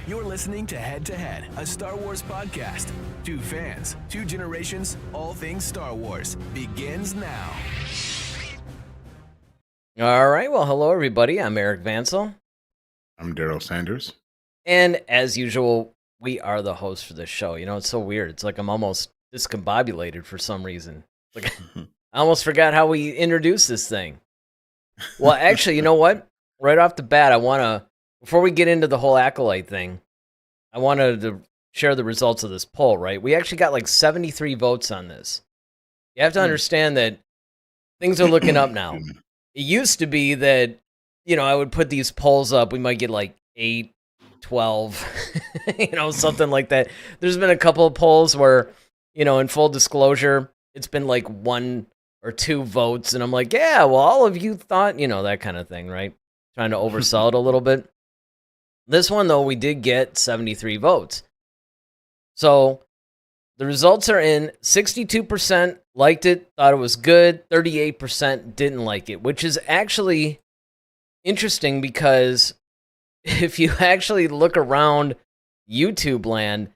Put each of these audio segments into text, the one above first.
You're listening to Head, a Star Wars podcast. Two fans, two generations, all things Star Wars begins now. All right, well, hello, everybody. I'm Eric Vansel. I'm Daryl Sanders. And as usual, we are the hosts for this show. You know, it's so weird. It's like I'm almost discombobulated for some reason. Like I almost forgot how we introduced this thing. Well, actually, you know what? Right off the bat, before we get into the whole Acolyte thing, I wanted to share the results of this poll, right? We actually got like 73 votes on this. You have to understand that things are looking up now. It used to be that, I would put these polls up. We might get like 8, 12, something like that. There's been a couple of polls where, in full disclosure, it's been like 1 or 2 votes. And I'm like, yeah, well, all of you thought, that kind of thing, right? Trying to oversell it a little bit. This one, though, we did get 73 votes. So the results are in. 62% liked it, thought it was good. 38% didn't like it, which is actually interesting because if you actually look around YouTube land,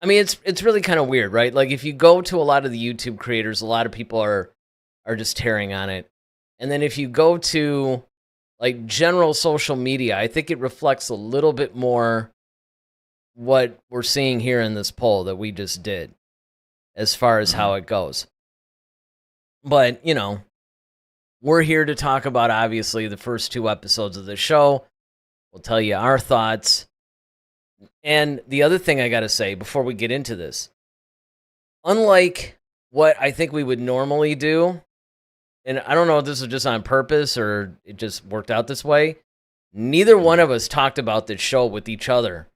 I mean, it's really kind of weird, right? Like if you go to a lot of the YouTube creators, a lot of people are just tearing on it. And then if you go to like general social media, I think it reflects a little bit more what we're seeing here in this poll that we just did as far as how it goes. But, we're here to talk about, obviously, the first 2 episodes of the show. We'll tell you our thoughts. And the other thing I got to say before we get into this, unlike what I think we would normally do, and I don't know if this was just on purpose or it just worked out this way, neither one of us talked about this show with each other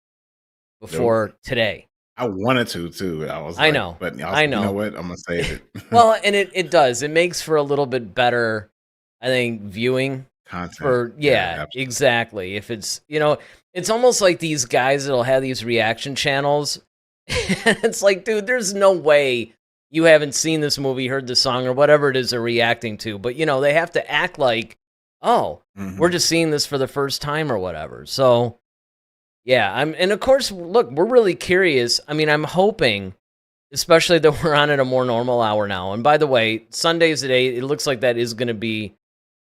before today. I wanted to, too. I know. But I know. You know what? I'm going to save it. Well, and it does. It makes for a little bit better, I think, viewing. Content. Yeah, exactly. If it's, it's almost like these guys that'll have these reaction channels. It's like, dude, there's no way you haven't seen this movie, heard the song, or whatever it is they're reacting to. But, they have to act like, we're just seeing this for the first time or whatever. So, yeah, and of course, look, we're really curious. I mean, I'm hoping, especially that we're on at a more normal hour now. And by the way, Sundays at 8, it looks like that is going to be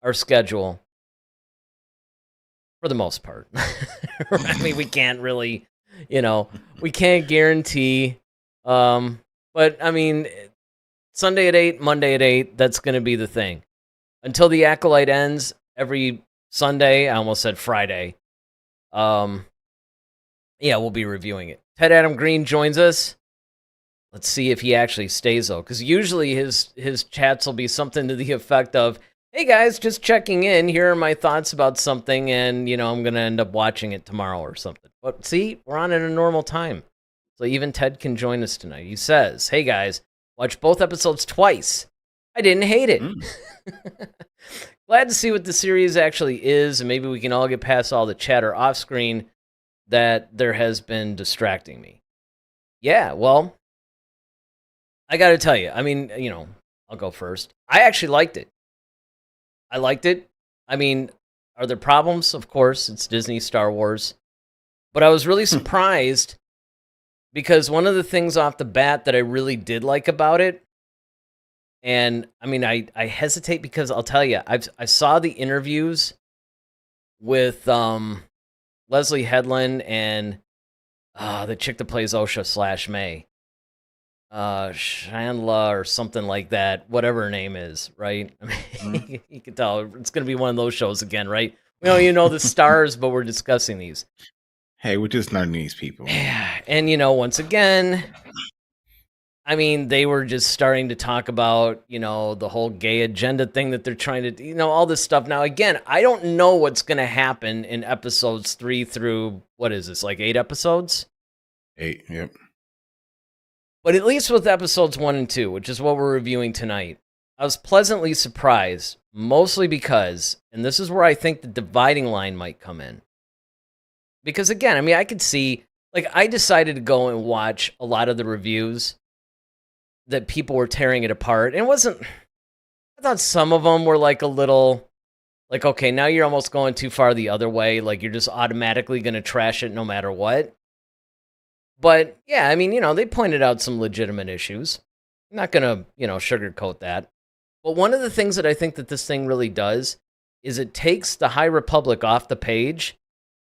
our schedule for the most part. I mean, we can't really, we can't guarantee. But I mean, Sunday at 8, Monday at 8, that's going to be the thing. Until the Acolyte ends, every Sunday, I almost said Friday, we'll be reviewing it. Ted Adam Green joins us. Let's see if he actually stays, though, because usually his chats will be something to the effect of, hey, guys, just checking in. Here are my thoughts about something, and, I'm going to end up watching it tomorrow or something. But see, we're on at a normal time. So even Ted can join us tonight. He says, hey, guys, watch both episodes twice. I didn't hate it. Glad to see what the series actually is, and maybe we can all get past all the chatter off screen that there has been distracting me. Yeah, well, I got to tell you, I mean, I'll go first. I actually liked it. I liked it. I mean, are there problems? Of course, it's Disney, Star Wars. But I was really surprised because one of the things off the bat that I really did like about it, and I mean, I hesitate because I'll tell you, I saw the interviews with Leslie Headland and the chick that plays Osha / May. Chandla or something like that, whatever her name is, right? I mean, you can tell it's going to be one of those shows again, right? We don't even know the stars, but we're discussing these. Hey, we're just learning these people. Yeah, and once again, I mean, they were just starting to talk about, the whole gay agenda thing that they're trying to do, all this stuff. Now, again, I don't know what's going to happen in episodes 3 through, what is this, like 8 episodes? 8, yep. But at least with episodes 1 and 2, which is what we're reviewing tonight, I was pleasantly surprised, mostly because, and this is where I think the dividing line might come in. Because again, I mean, I could see, like, I decided to go and watch a lot of the reviews that people were tearing it apart. And it wasn't, I thought some of them were like a little, like, okay, now you're almost going too far the other way. Like, you're just automatically going to trash it no matter what. But yeah, I mean, they pointed out some legitimate issues. I'm not gonna, sugarcoat that. But one of the things that I think that this thing really does is it takes the High Republic off the page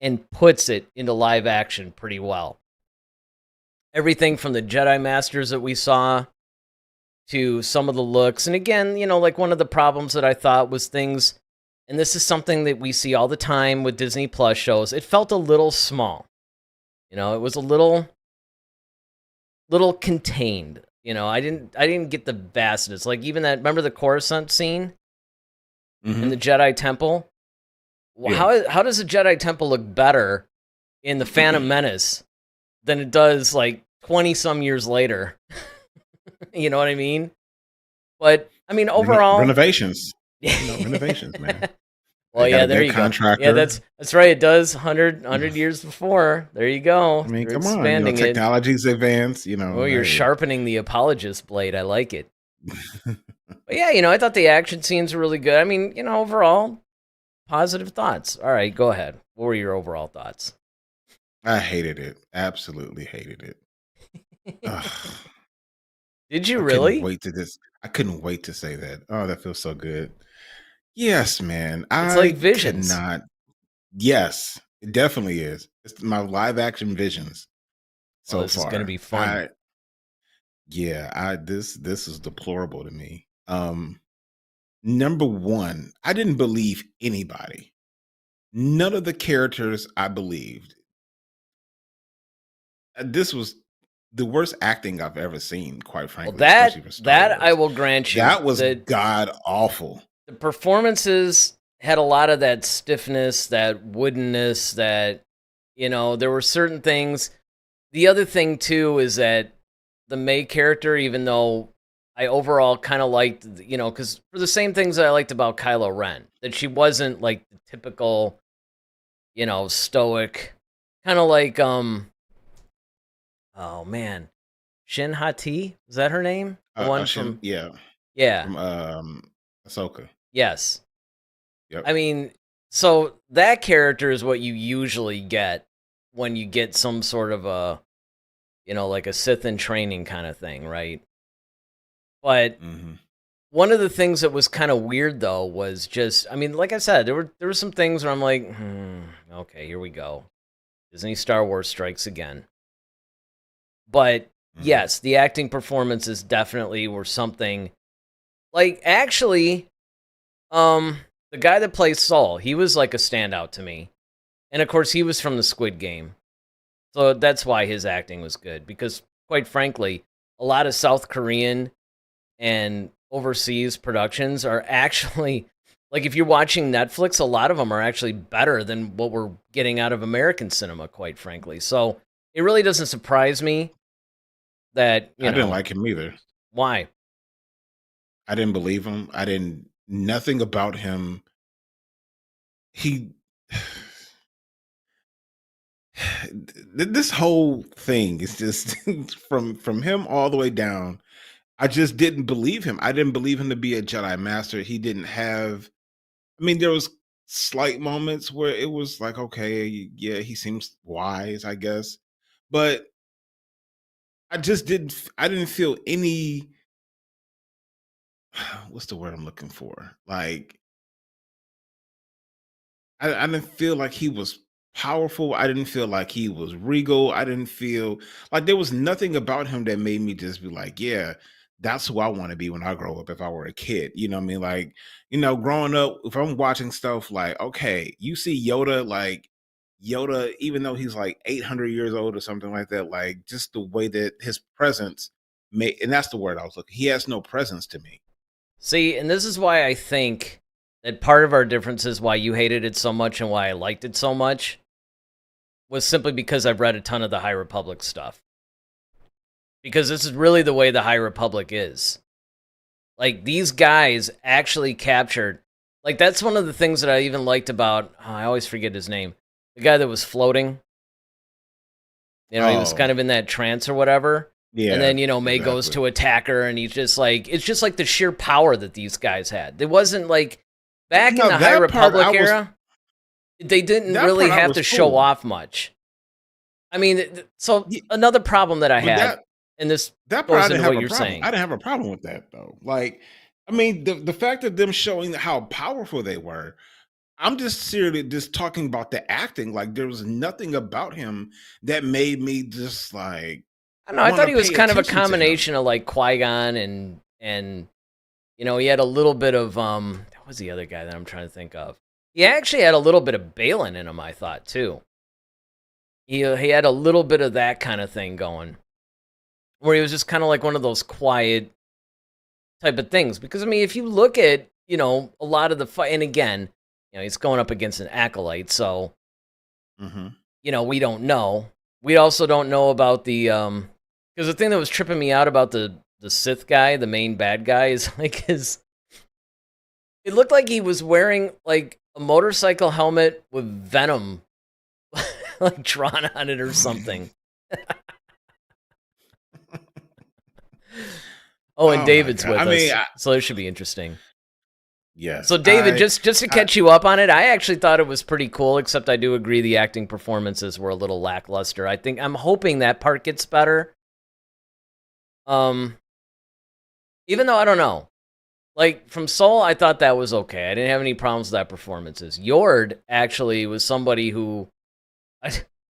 and puts it into live action pretty well. Everything from the Jedi Masters that we saw to some of the looks. And again, like one of the problems that I thought was things, and this is something that we see all the time with Disney Plus shows, it felt a little small. It was a little contained. I didn't get the vastness. Like even that, remember the Coruscant scene in the Jedi Temple? Yeah. How does the Jedi Temple look better in the Phantom Menace than it does like 20 some years later? You know what I mean? But I mean overall renovations. Renovations, man. Well, They got yeah, a there good you contractor. go. Yeah, that's right. It does 100 years before. There you go. I mean, They're come on. expanding it. Technology's advanced. Well, you're hey. sharpening the apologist blade. I like it. But yeah, I thought the action scenes were really good. I mean, overall, positive thoughts. All right, go ahead. What were your overall thoughts? I hated it. Absolutely hated it. Ugh. Did you I really? I couldn't wait to say that. Oh, that feels so good. Yes, man. It's like I Visions. cannot. Yes, it definitely is. It's my live action Visions Oh, so this is far. going to be fun. This is deplorable to me. Number one, I didn't believe anybody. None of the characters I believed. This was the worst acting I've ever seen, quite Well, frankly, especially for Star that I Wars. will grant you. That was god awful. The performances had a lot of that stiffness, that woodenness, that, there were certain things. The other thing, too, is that the May character, even though I overall kind of liked, because for the same things that I liked about Kylo Ren, that she wasn't like the typical, stoic, kind of like, oh man, Shin Hati, is that her name? The one from, yeah, yeah, from Ahsoka. yes. Yep. I mean, so that character is what you usually get when you get some sort of a, like a Sith in training kind of thing, right? But one of the things that was kind of weird, though, was just, I mean, like I said, there were some things where I'm like, okay, here we go. Disney Star Wars strikes again. But yes, the acting performances definitely were something. Like, actually, the guy that plays Saul, he was like a standout to me. And of course, he was from the Squid Game. So that's why his acting was good. Because, quite frankly, a lot of South Korean and overseas productions are actually, like if you're watching Netflix, a lot of them are actually better than what we're getting out of American cinema, quite frankly. So it really doesn't surprise me that, I didn't like him either. Why? I didn't believe him. Nothing about him. This whole thing is just from him all the way down. I just didn't believe him. I didn't believe him to be a Jedi Master. He didn't have. I mean, there was slight moments where it was like, okay, yeah, he seems wise, I guess, but I just didn't. I didn't feel any. What's the word I'm looking for? Like, I didn't feel like he was powerful. I didn't feel like he was regal. I didn't feel like there was nothing about him that made me just be like, yeah, that's who I want to be when I grow up if I were a kid. You know what I mean? Like, growing up, if I'm watching stuff like, okay, you see Yoda, like Yoda, even though he's like 800 years old or something like that, like just the way that his presence and that's the word I was looking, he has no presence to me. See, and this is why I think that part of our differences, why you hated it so much and why I liked it so much, was simply because I've read a ton of the High Republic stuff. Because this is really the way the High Republic is. Like, these guys actually captured... Like, that's one of the things that I even liked about... Oh, I always forget his name. The guy that was floating. He was kind of in that trance or whatever. Yeah. And then, May goes to attack her, and he's just like... It's just like the sheer power that these guys had. It wasn't like... Back in the High Republic era, they didn't really have to show off much. I mean, so Yeah, another problem that I but had, and this that part I goes didn't into have what a you're problem. I saying. didn't have a problem with that though. Like, I mean, the fact of them showing how powerful they were. I'm just seriously just talking about the acting. Like, there was nothing about him that made me just like I don't know. I want thought to he was pay kind of a attention to him. combination of like Qui-Gon and he had a little bit of what was the other guy that I'm trying to think of? He actually had a little bit of Balin in him, I thought too. He had a little bit of that kind of thing going, where he was just kind of like one of those quiet type of things. Because I mean, if you look at a lot of the fight, and again, he's going up against an acolyte, so Hmm. we don't know. We also don't know about the because the thing that was tripping me out about the Sith guy, the main bad guy, is like his. It looked like he was wearing like a motorcycle helmet with venom like drawn on it or something. Oh, and Oh my David's god! with I mean, us, so it should be interesting. yes, So David, just to I catch you up on it, I actually thought it was pretty cool, except I do agree the acting performances were a little lackluster. I'm hoping that part gets better. Um Even though I don't know. Like from Soul, I thought that was okay. I didn't have any problems with that performances. Yord actually was somebody who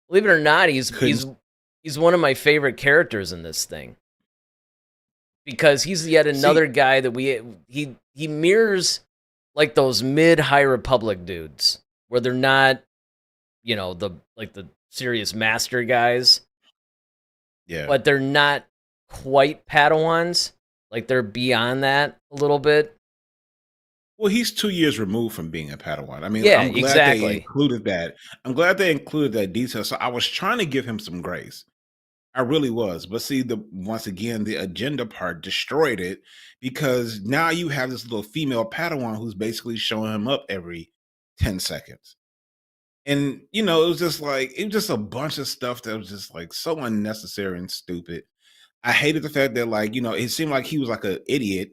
believe it or not, couldn't. he's one of my favorite characters in this thing. Because he's yet See, another guy that he mirrors like those mid High Republic dudes where they're not, the serious master guys, yeah. but they're not quite Padawans. Like they're beyond that a little bit. Well, he's 2 years removed from being a Padawan. I mean, Yeah, I'm glad they exactly. included that. I'm glad they included that detail. So I was trying to give him some grace. I really was. But see, the once again, the agenda part destroyed it because now you have this little female Padawan who's basically showing him up every 10 seconds. And it was just a bunch of stuff that was just like so unnecessary and stupid. I hated the fact that it seemed like he was like an idiot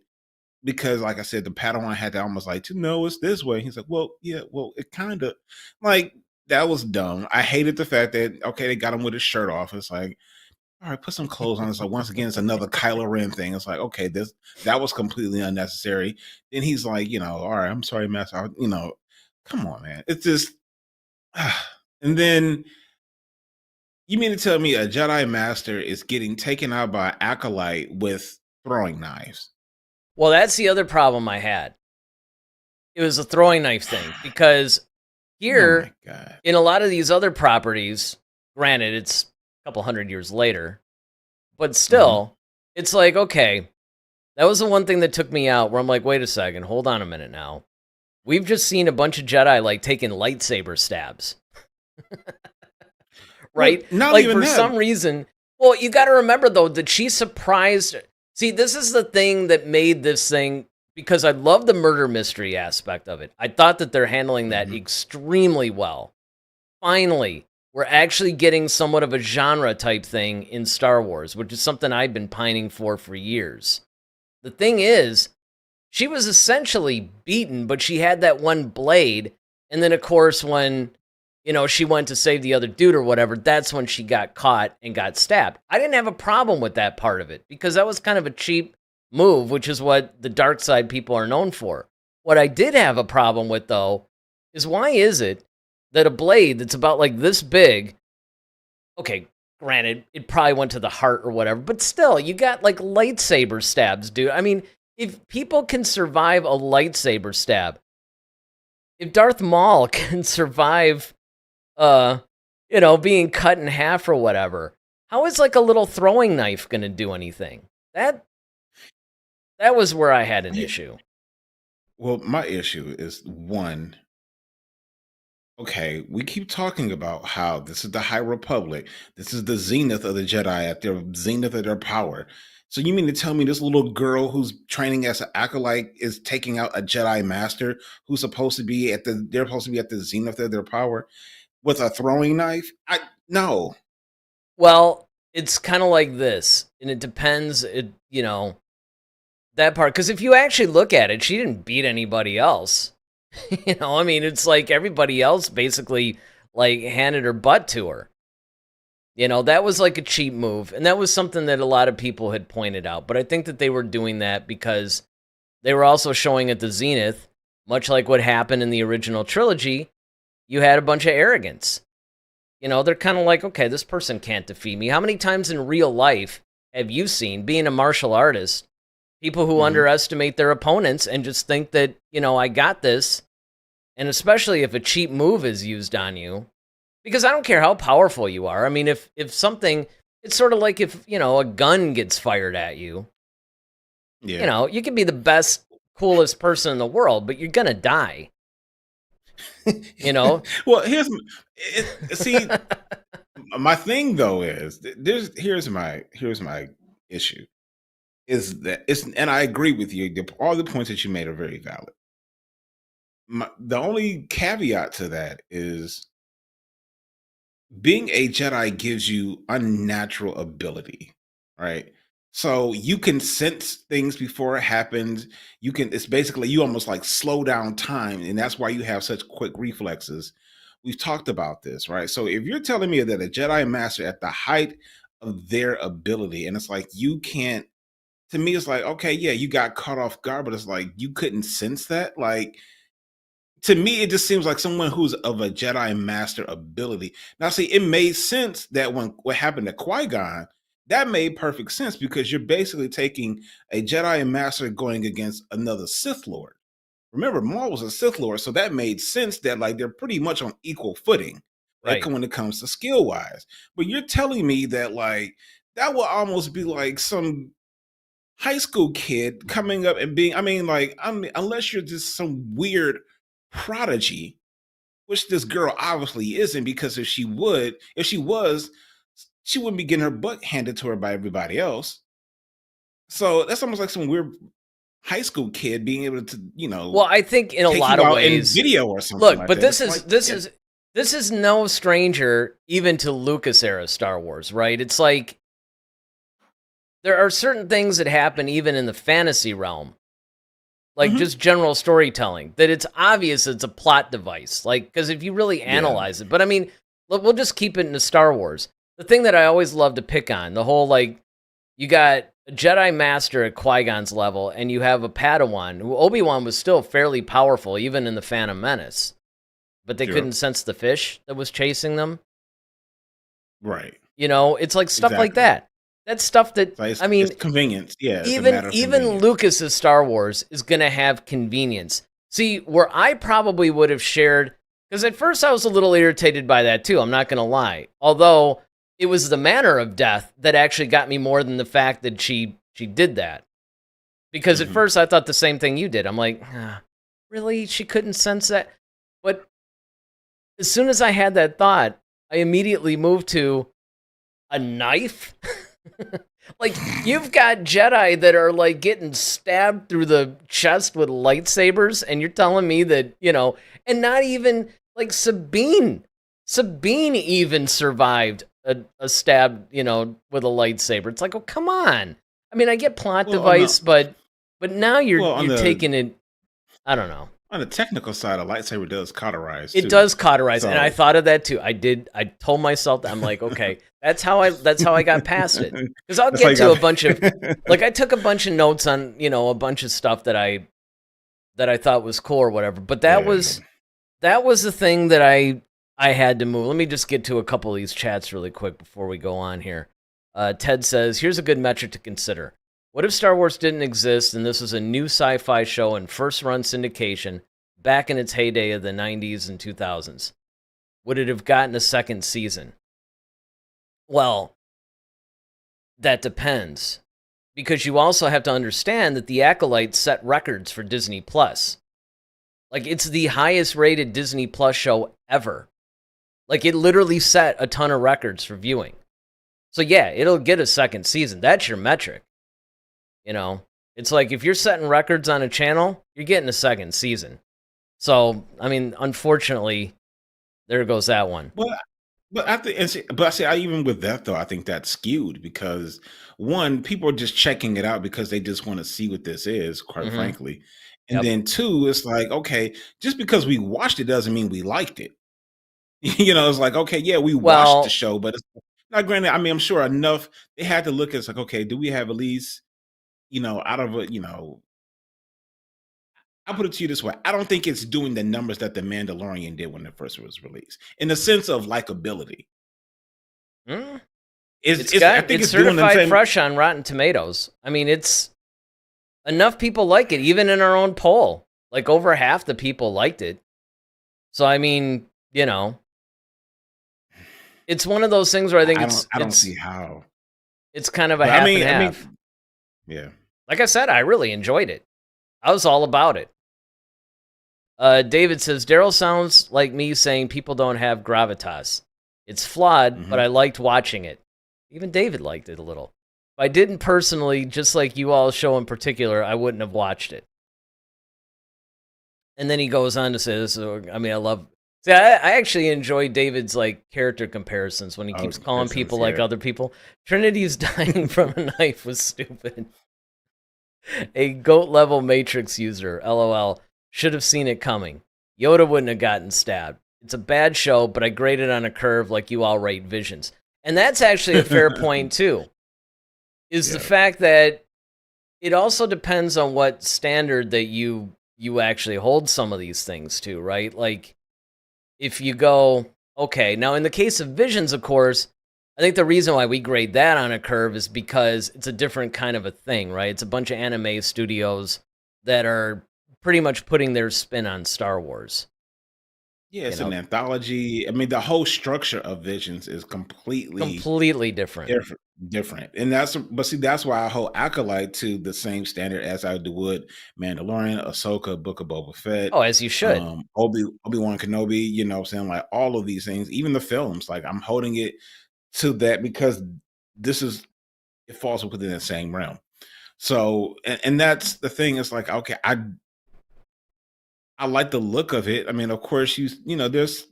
because, like I said, the Padawan had to almost like to know it's this way. He's like, well, yeah, well, it kind of like that was dumb. I hated the fact that okay, they got him with his shirt off. It's like, all right, put some clothes on. It's like once again, it's another Kylo Ren thing. It's like, okay, that was completely unnecessary. Then he's like, all right, I'm sorry, Master. Come on, man. It's just, and then you mean to tell me a Jedi Master is getting taken out by an acolyte with throwing knives? Well, that's the other problem I had. It was a throwing knife thing because Oh my here god. in a lot of these other properties, granted it's a couple hundred years later, but Hmm. still, it's like, okay, that was the one thing that took me out where I'm like, wait a second, hold on a minute now. We've just seen a bunch of Jedi like taking lightsaber stabs, Well, right? not Like even for that. some reason, well, you got to remember though that she surprised. See, this is the thing that made this thing because I love the murder mystery aspect of it. I thought that they're handling that Mhm. extremely well. Finally, we're actually getting somewhat of a genre type thing in Star Wars, which is something I've been pining for years. The thing is, she was essentially beaten, but she had that one blade. And then, of course, when, she went to save the other dude or whatever, that's when she got caught and got stabbed. I didn't have a problem with that part of it because that was kind of a cheap move, which is what the dark side people are known for. What I did have a problem with, though, is why is it that a blade that's about like this big, okay, granted, it probably went to the heart or whatever, but still, you got like lightsaber stabs, dude. I mean, if people can survive a lightsaber stab, if Darth Maul can survive, uh, being cut in half or whatever, how is like a little throwing knife going to do anything? That was where I had an Yeah. issue. Well, my issue is one. Okay, we keep talking about how this is the High Republic. This is the zenith of the Jedi at their zenith of their power. So you mean to tell me this little girl who's training as an acolyte is taking out a Jedi master who's supposed to be they're supposed to be at the zenith of their power with a throwing knife? I no. Well, it's kind of like this, and it depends. That part, because if you actually look at it, she didn't beat anybody else. I mean, it's like everybody else basically like handed her butt to her. You know, that was like a cheap move, and that was something that a lot of people had pointed out. But I think that they were doing that because they were also showing at the zenith, much like what happened in the original trilogy, you had a bunch of arrogance. You know, they're kind of like, okay, this person can't defeat me. How many times in real life have you seen, being a martial artist, people who underestimate their opponents and just think that, you know, I got this? And especially if a cheap move is used on you, because I don't care how powerful you are. I mean, if something, it's sort of like if, you know, a gun gets fired at you, Yeah. you know, you can be the best, coolest person in the world, but you're going to die. You know? Well, see, my thing though is here's my issue is that and I agree with you. All the points that you made are very valid. The only caveat to that is being a Jedi gives you unnatural ability, right? So you can sense things before it happens. It's basically you almost like slow down time, and that's why you have such quick reflexes. We've talked about this, right? So if you're telling me that a Jedi Master at the height of their ability, and it's like you can't, to me, it's like, okay, yeah, you got caught off guard, but it's like you couldn't sense that. Like, to me, it just seems like someone who's of a Jedi Master ability. Now, see, it made sense that when what happened to Qui-Gon, that made perfect sense because you're basically taking a Jedi Master going against another Sith Lord. Remember, Maul was a Sith Lord, so that made sense that like they're pretty much on equal footing, like Right. when it comes to skill wise. But you're telling me that like that will almost be like some high school kid coming up and being, unless you're just some weird prodigy, which this girl obviously isn't, because if she was, she wouldn't be getting her butt handed to her by everybody else. So that's almost like some weird high school kid being able to, Well, I think in a take lot you of out in ways, video or something look, like but that. It's like, this is no stranger even to Lucas era Star Wars, right? It's like there are certain things that happen even in the fantasy realm, like Mhm. just general storytelling, that it's obvious it's a plot device. Like, because if you really Yeah. analyze it, but I mean, look, we'll just keep it into Star Wars. The thing that I always love to pick on, the whole like, you got a Jedi Master at Qui-Gon's level, and you have a Padawan, who Obi-Wan was still fairly powerful, even in the Phantom Menace. But they Sure. couldn't sense the fish that was chasing them. Right. You know, it's like stuff like Exactly. that. That's stuff that, So I mean, it's convenience. Yeah, it's a even matter of even convenience. Lucas's Star Wars is going to have convenience. See, where I probably would have shared, because at first I was a little irritated by that too, I'm not going to lie. Although it was the manner of death that actually got me more than the fact that she did that. Because at Mhm. first I thought the same thing you did. I'm like, really? She couldn't sense that? But as soon as I had that thought, I immediately moved to a knife. Like, you've got Jedi that are like getting stabbed through the chest with lightsabers, and you're telling me that, you know, and not even like Sabine even survived a stab, you know, with a lightsaber. It's like, oh, come on. I mean, I get plot Well, device, but now you're on taking it. I don't know. the technical side, a lightsaber does cauterize It too. does cauterize, and I So- thought of that too. I told myself that I'm like, okay, that's how I got past it. Because I'll That's how get you to got- a bunch of like, I took a bunch of notes on, you know, a bunch of stuff that I thought was cool or whatever. But that Yeah. was the thing that I had to move. Let me just get to a couple of these chats really quick before we go on here. Ted says, here's a good metric to consider. What if Star Wars didn't exist and this was a new sci-fi show in first-run syndication back in its heyday of the 90s and 2000s? Would it have gotten a second season? Well, that depends. Because you also have to understand that the Acolyte set records for Disney Plus. Like, it's the highest rated Disney Plus show ever. Like, it literally set a ton of records for viewing. So yeah, it'll get a second season. That's your metric. You know, it's like if you're setting records on a channel, you're getting a second season. So, I mean, unfortunately, there goes that one. But I think, I even with that though, I think that's skewed because one, people are just checking it out because they just want to see what this is, quite Mhm. frankly. And Yep. then two, it's like, okay, just because we watched it doesn't mean we liked it. You know, it's like, okay, yeah, we watched Well- the show, but Now, granted, I mean, I'm sure enough they had to look at it's like, okay, do we have at least, out of a, I'll put it to you this way. I don't think it's doing the numbers that The Mandalorian did when it first was released, in the sense of likability. Mm. I think It's it's doing the certified same. fresh on Rotten Tomatoes. I mean, it's enough people like it, even in our own poll. Like over half the people liked it. So I mean, it's one of those things where I think I don't see how. it's kind of a But half and half. yeah. Like I said, I really enjoyed it. I was all about it. David says, Daryl sounds like me saying people don't have gravitas. It's flawed, but I liked watching it. Even David liked it a little. If I didn't personally, just like you all show in particular, I wouldn't have watched it. And then he goes on to say this. I mean, I actually enjoy David's like character comparisons when he keeps calling people like other people. Trinity's dying from a knife was stupid. A goat level Matrix user, LOL. Should have seen it coming. Yoda wouldn't have gotten stabbed. It's a bad show, but I grade it on a curve like you all rate Visions. And that's actually a fair point too. Is the fact that it also depends on what standard that you actually hold some of these things to, right? Like, if you go, okay, now in the case of Visions, of course, I think the reason why we grade that on a curve is because it's a different kind of a thing, right? It's a bunch of anime studios that are pretty much putting their spin on Star Wars. Yeah, it's an anthology. I mean, the whole structure of Visions is completely different. Different. And that's why I hold Acolyte to the same standard as I would Mandalorian, Ahsoka, Book of Boba Fett. Oh, as you should. Obi-Wan Kenobi, saying like all of these things, even the films, like I'm holding it to that because it falls within the same realm. So, and that's the thing. It's like, okay, I like the look of it. I mean, of course, there's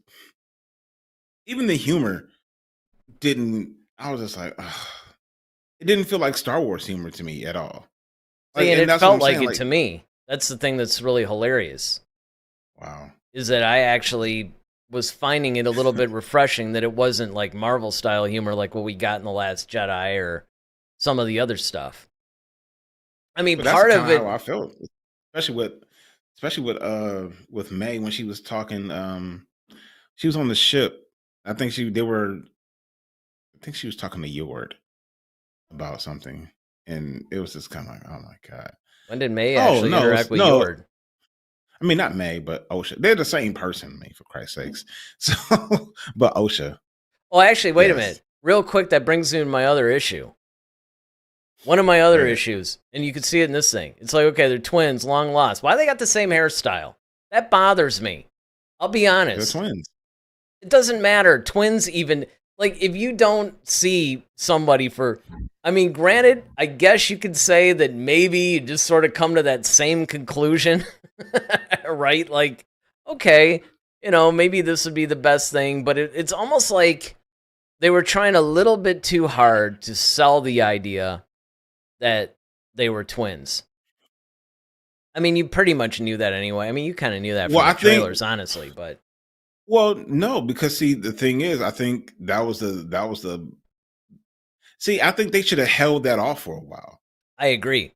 even the humor I was just like, ugh, it didn't feel like Star Wars humor to me at all. Like, and it felt like it to me. That's the thing that's really hilarious. Wow. Is that I actually was finding it a little bit refreshing that it wasn't like Marvel style humor like what we got in The Last Jedi or some of the other stuff. I mean, part of it. How I felt, especially with May when she was talking. She was on the ship. I think she was talking to Yord about something, and it was just kind of like, oh my god. When did May actually interact with Yord? I mean, not May, but Osha. They're the same person, May, for Christ's sakes. So, but Osha. Well, actually, wait a minute. Real quick, that brings me to my other issue. One of my other issues, and you can see it in this thing. It's like, okay, they're twins, long lost. Why they got the same hairstyle? That bothers me. I'll be honest. They're twins. It doesn't matter. Twins even, like, if you don't see somebody I mean, granted, I guess you could say that maybe you just sort of come to that same conclusion, right? Like, okay, maybe this would be the best thing, but it's almost like they were trying a little bit too hard to sell the idea that they were twins. I mean, you pretty much knew that anyway. I mean, you kind of knew that from the trailers, honestly, but. Well, no, because see, the thing is, I think that was the. See, I think they should have held that off for a while. I agree.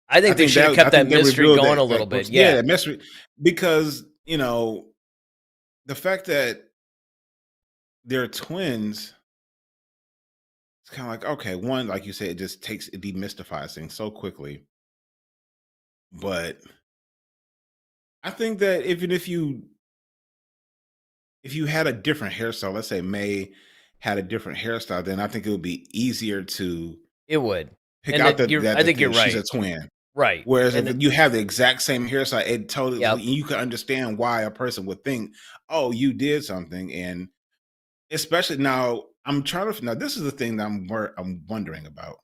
I think they should have kept that mystery going a little bit. Yeah, mystery, because the fact that they're twins, it's kind of like, okay, one, like you said, it demystifies things so quickly. But I think that even if you had a different hairstyle, let's say May had a different hairstyle, then I think it would be easier to. It would pick out that I think you're right. She's a twin, right? Whereas if you have the exact same hairstyle, it totally you can understand why a person would think, "Oh, you did something," and especially now, this is the thing that I'm wondering about.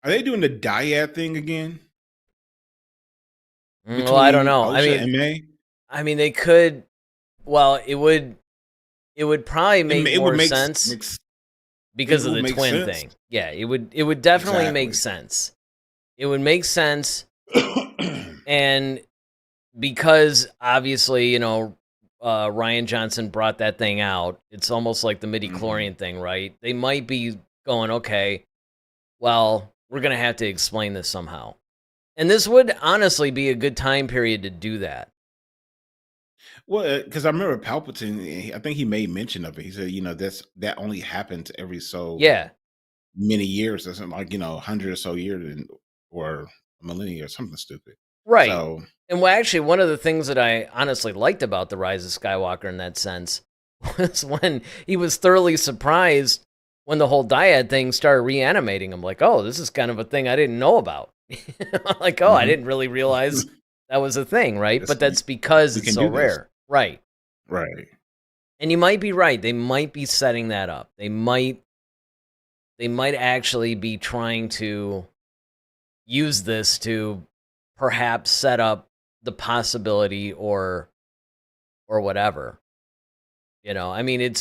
Are they doing the dyad thing again? Well, I don't know. Osha and May? I mean, they could. Well, it would probably make more sense because of the twin thing. Yeah, it would definitely make sense. It would make sense, and because obviously, Ryan Johnson brought that thing out. It's almost like the Mhm. midi-chlorian thing, right? They might be going, okay, well, we're going to have to explain this somehow. And this would honestly be a good time period to do that. Well, because I remember Palpatine, I think he made mention of it. He said, that only happens every so Yeah, many years or something, like, 100 or so years or a millennia or something stupid. right. So, And well, actually, one of the things that I honestly liked about The Rise of Skywalker in that sense was when he was thoroughly surprised when the whole dyad thing started reanimating him. Like, oh, this is kind of a thing I didn't know about. Like, oh, I mhm. didn't really realize that was a thing, right? It's, But that's because we it's can so do this. rare. Right. Right. And you might be right. They might be setting that up. They might actually be trying to use this to perhaps set up the possibility or whatever. I mean,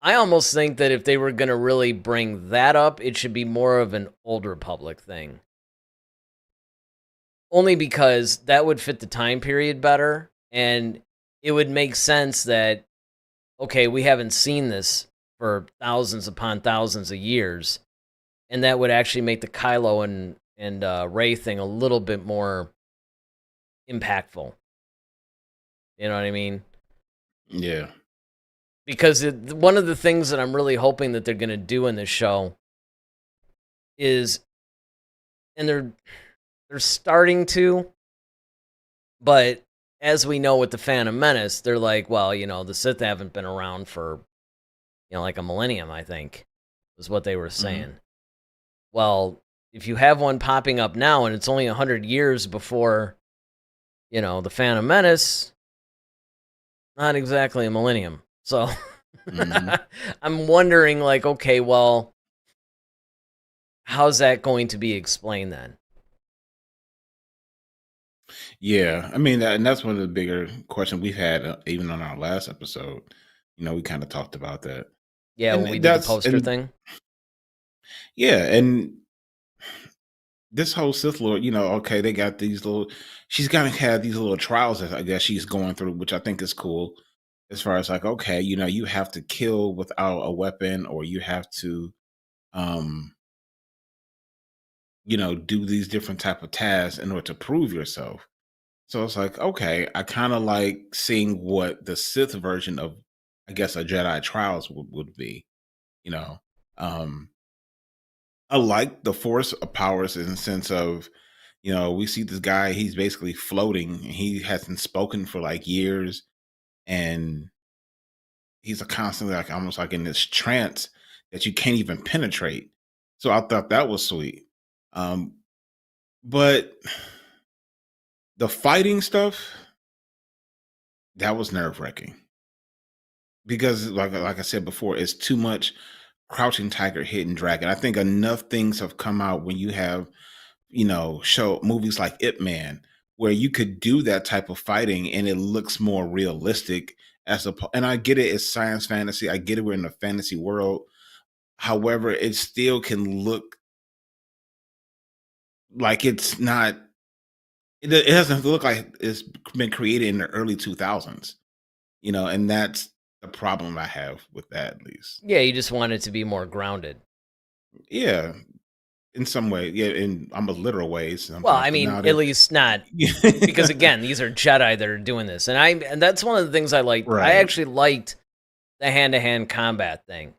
I almost think that if they were going to really bring that up, it should be more of an Old Republic thing. Only because that would fit the time period better, and it would make sense that, okay, we haven't seen this for thousands upon thousands of years, and that would actually make the Kylo and Rey thing a little bit more impactful. You know what I mean? Yeah. Because one of the things that I'm really hoping that they're going to do in this show is, and they're starting to, but as we know with the Phantom Menace, they're like, well, the Sith haven't been around for like a millennium, I think, was what they were Mhm. saying. Well, if you have one popping up now and it's only 100 years before, the Phantom Menace, not exactly a millennium. So Mhm. I'm wondering, like, okay, well, how's that going to be explained then? Yeah. I mean, and that's one of the bigger questions we've had, even on our last episode. We kind of talked about that. Yeah, when we And did the that's, poster and thing. yeah. And this whole Sith Lord, okay, they got these little, she's gonna have these little trials that I guess she's going through, which I think is cool. As far as like, okay, you have to kill without a weapon, or you have to, um, do these different type of tasks in order to prove yourself. So it's like, okay, I kind of like seeing what the Sith version of, I guess, a Jedi trials would be. You know, um, I like the Force of powers in the sense of, we see this guy, he's basically floating. And he hasn't spoken for like years, and he's a constantly like almost like in this trance that you can't even penetrate. So I thought that was sweet. Um, but the fighting stuff, that was nerve wracking because like I said before, it's too much crouching tiger, hidden dragon. I think enough things have come out when you have, show movies like Ip Man, where you could do that type of fighting and it looks more realistic and I get it, it's science fantasy. I get it, we're in a fantasy world. However, it still can look like it's not, it doesn't look like it's been created in the early 2000s, and that's the problem I have with that, at least. Yeah, you just want it to be more grounded. Yeah, in some way. Yeah, in I'm a literal ways Well, sometimes, I but mean, now at that least not because again, these are Jedi that are doing this, and that's one of the things I liked. I right. actually liked the hand-to-hand combat thing.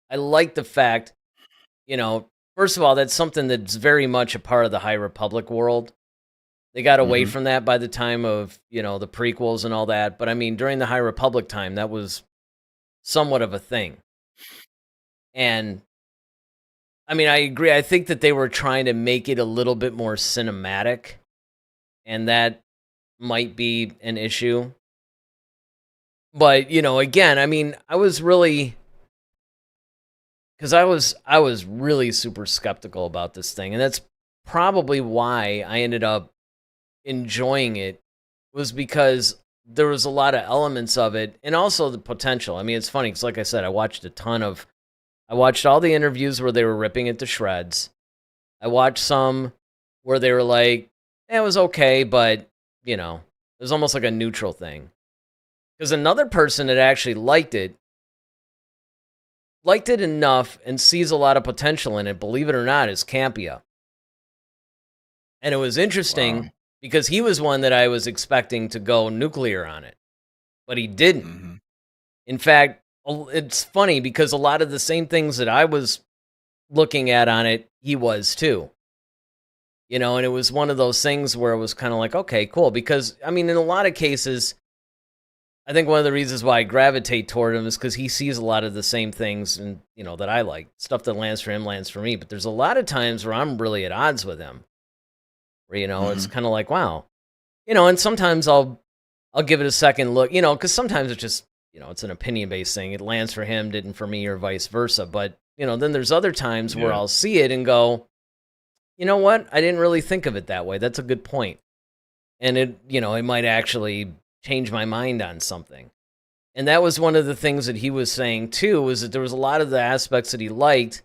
I like the fact, you know, first of all, that's something that's very much a part of the High Republic world. They got away Mhm. from that by the time of, the prequels and all that, but I mean, during the High Republic time, that was somewhat of a thing. And I mean, I agree. I think that they were trying to make it a little bit more cinematic, and that might be an issue. But, again, I mean, I was really because I was really super skeptical about this thing, and that's probably why I ended up enjoying it was because there was a lot of elements of it and also the potential. I mean, it's funny cuz like I said, I watched all the interviews where they were ripping it to shreds. I watched some where they were like, it was okay, but, it was almost like a neutral thing. Because another person that actually liked it enough and sees a lot of potential in it, believe it or not, is Campia. And it was interesting because he was one that I was expecting to go nuclear on it, but he didn't. Mm-hmm. In fact, it's funny because a lot of the same things that I was looking at on it, he was too. You know, and it was one of those things where it was kind of like, okay, cool. Because, I mean, in a lot of cases, I think one of the reasons why I gravitate toward him is because he sees a lot of the same things and, you know, that I like. Stuff that lands for him lands for me. But there's a lot of times where I'm really at odds with him. Where, you know, it's kind of like, wow. You know, and sometimes I'll give it a second look, you know, because sometimes it's just, you know, it's an opinion-based thing. It lands for him, didn't for me, or vice versa. But, you know, then there's other times where I'll see it and go, you know what? I didn't really think of it that way. That's a good point. And it, you know, it might actually change my mind on something. And that was one of the things that he was saying too, was that there was a lot of the aspects that he liked,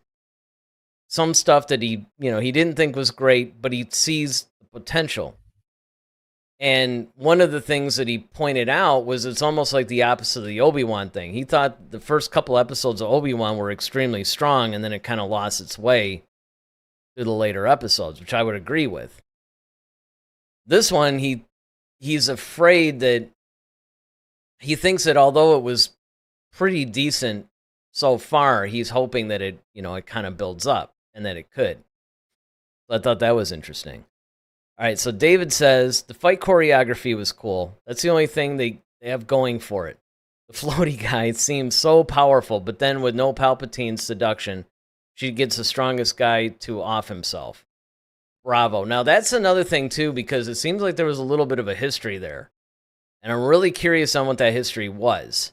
some stuff that he, you know, he didn't think was great, but he sees the potential. And one of the things that he pointed out was it's almost like the opposite of the Obi-Wan thing. He thought the first couple episodes of Obi-Wan were extremely strong, and then it kind of lost its way through the later episodes, which I would agree with. This one, he's afraid that he thinks that although it was pretty decent so far, he's hoping that it, you know, it kind of builds up and that it could. So I thought that was interesting. All right, so David says the fight choreography was cool. That's the only thing they have going for it. The floaty guy seems so powerful, but then with no Palpatine's seduction, she gets the strongest guy to off himself. Bravo. Now, that's another thing, too, because it seems like there was a little bit of a history there. And I'm really curious on what that history was.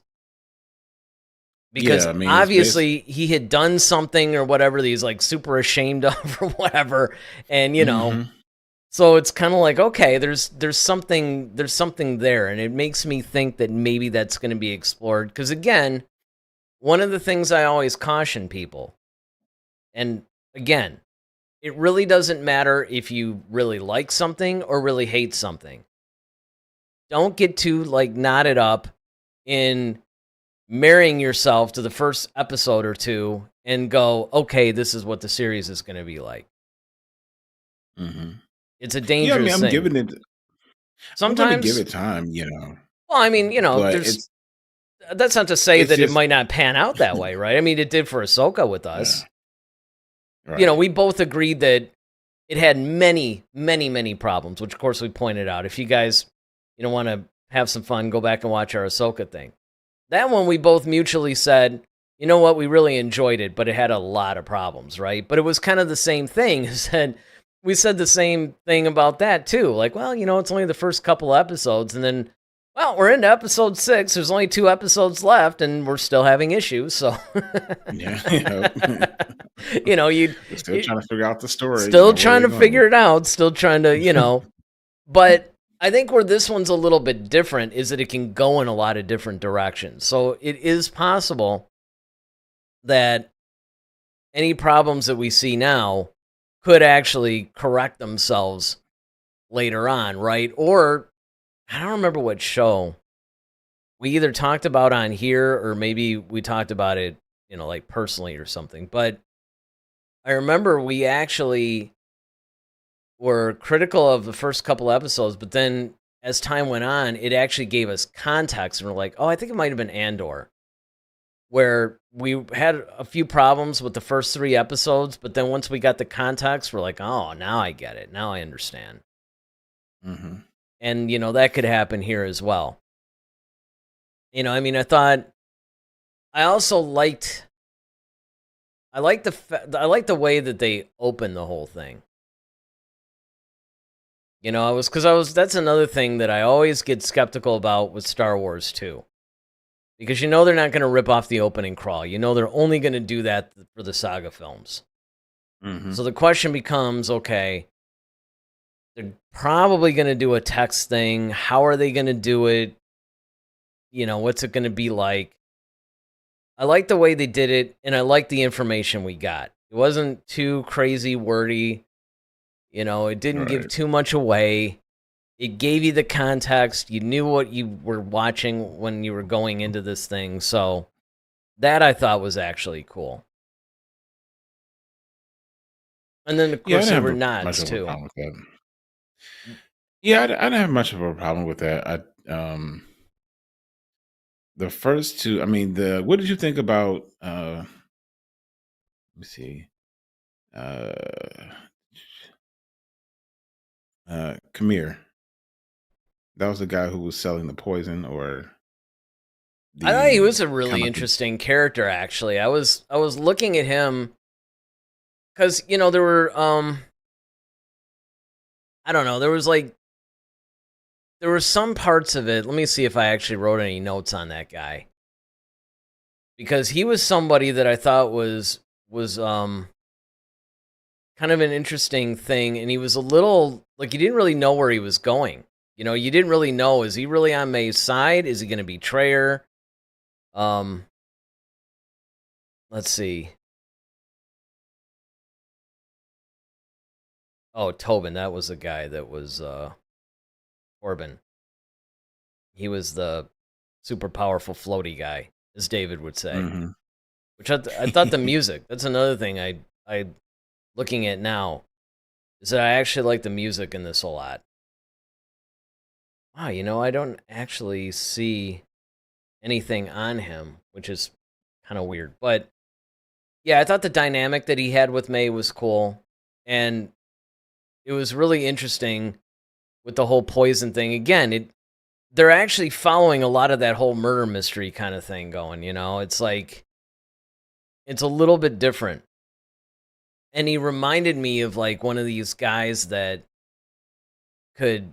Because obviously he had done something or whatever that he's like super ashamed of or whatever. And, you know, so it's kind of like, okay, there's something there. And it makes me think that maybe that's going to be explored. Because, again, one of the things I always caution people, and again, it really doesn't matter if you really like something or really hate something. Don't get too, like, knotted up in marrying yourself to the first episode or two and go, okay, this is what the series is going to be like. It's a dangerous thing. I'm giving it. Sometimes I'm give it time, you know. Well, I mean, you know, that's not to say that it might not pan out that way, right? I mean, it did for Ahsoka with us. Yeah. Right. You know, we both agreed that it had many, many, many problems, which of course we pointed out. If you guys, you know, want to have some fun, go back and watch our Ahsoka thing. That one we both mutually said, you know what, we really enjoyed it, but it had a lot of problems, right? But it was kind of the same thing. We said the same thing about that too. Like, well, you know, it's only the first couple episodes, and then, well, we're into episode 6. There's only 2 episodes left, and we're still having issues. So, you know, you're still trying to figure out the story. Still trying to figure it out. Still trying to, you know. But I think where this one's a little bit different is that it can go in a lot of different directions. So it is possible that any problems that we see now could actually correct themselves later on, right? Or I don't remember what show we either talked about on here or maybe we talked about it, you know, like personally or something. But I remember we actually were critical of the first couple episodes, but then as time went on, it actually gave us context, and we're like, oh, I think it might have been Andor, where we had a few problems with the first 3 episodes, but then once we got the context, we're like, oh, now I get it. Now I understand. And, you know, that could happen here as well. You know, I mean, I also liked the way that they opened the whole thing. You know, that's another thing that I always get skeptical about with Star Wars too. Because you know they're not going to rip off the opening crawl. You know they're only going to do that for the saga films. So the question becomes, okay, they're probably going to do a text thing. How are they going to do it? You know, what's it going to be like? I like the way they did it, and I like the information we got. It wasn't too crazy wordy. You know, it didn't give too much away. It gave you the context. You knew what you were watching when you were going into this thing. So that I thought was actually cool. And then, of Yeah, I course, didn't there have were much nods, of a too. problem with that. Yeah, I didn't have much of a problem with that. The first two, I mean, the what did you think about? Let me see. Uh, Kamir. That was the guy who was selling the poison, or I thought he the was a kind really of the. interesting character, actually. I was looking at him because, there were, I don't know, there were some parts of it. Let me see if I actually wrote any notes on that guy. Because he was somebody that I thought was kind of an interesting thing, and he was a little like you didn't really know where he was going. You didn't really know, is he really on May's side? Is he going to betray her? Um, let's see. Oh, Tobin, that was the guy that was Corbin. He was the super powerful floaty guy, as David would say. Hmm. Which I thought the music. That's another thing I looking at now is that I actually like the music in this a lot. Wow, I don't actually see anything on him, which is kind of weird. But yeah, I thought the dynamic that he had with May was cool, and it was really interesting with the whole poison thing. Again, they're actually following a lot of that whole murder mystery kind of thing going. It's like it's a little bit different, and he reminded me of like one of these guys that could.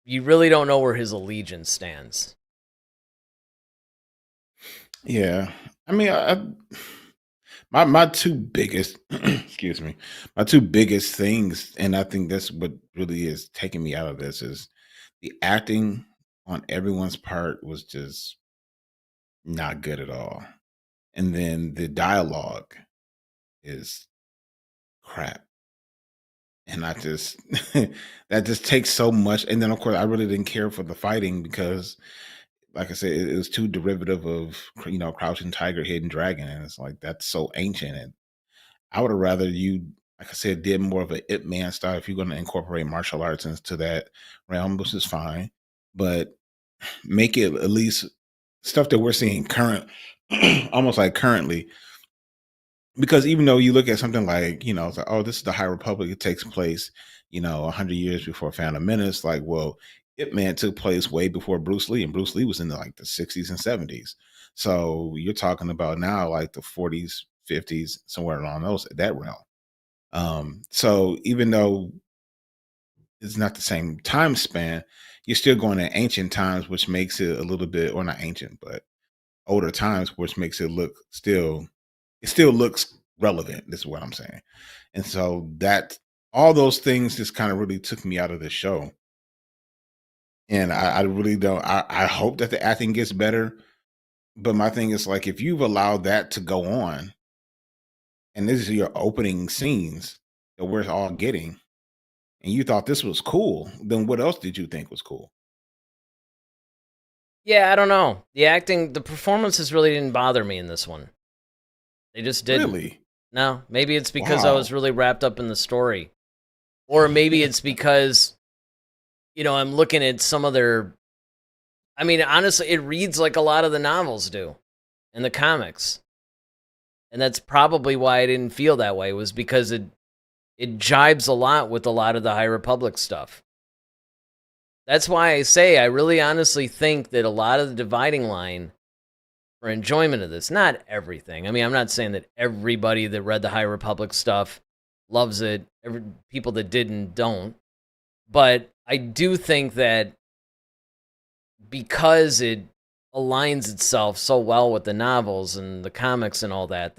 You really don't know where his allegiance stands. Yeah, I mean, my two biggest, excuse me, my two biggest things, and I think that's what really is taking me out of this is the acting on everyone's part was just not good at all, and then the dialogue is crap. And I just that just takes so much. And then of course I really didn't care for the fighting because like I said, it was too derivative of Crouching Tiger, Hidden Dragon. And it's like that's so ancient. And I would have rather you, like I said, did more of a Ip Man style if you're gonna incorporate martial arts into that realm, which is fine. But make it at least stuff that we're seeing current almost like currently, because even though you look at something like, it's like, oh, this is the High Republic, it takes place, 100 years before Phantom Menace. Like, well, Ip Man took place way before Bruce Lee, and Bruce Lee was in like the 60s and 70s. So you're talking about now like the 40s, 50s, somewhere along that realm. So even though it's not the same time span, you're still going to ancient times, which makes it a little bit, or not ancient, but older times, which makes it look still it still looks relevant. This is what I'm saying. And so that all those things just kind of really took me out of the show. And I really don't I hope that the acting gets better. But my thing is like if you've allowed that to go on and this is your opening scenes that we're all getting, and you thought this was cool, then what else did you think was cool? Yeah, I don't know. The performances really didn't bother me in this one. They just didn't. Really? No, maybe it's because I was Wow. really wrapped up in the story. Or maybe it's because, I'm looking at some of their. I mean, honestly, it reads like a lot of the novels do and the comics. And that's probably why I didn't feel that way, was because it jibes a lot with a lot of the High Republic stuff. That's why I say I really honestly think that a lot of the dividing line for enjoyment of this, not everything. I mean, I'm not saying that everybody that read the High Republic stuff loves it. People that didn't don't. But I do think that because it aligns itself so well with the novels and the comics and all that,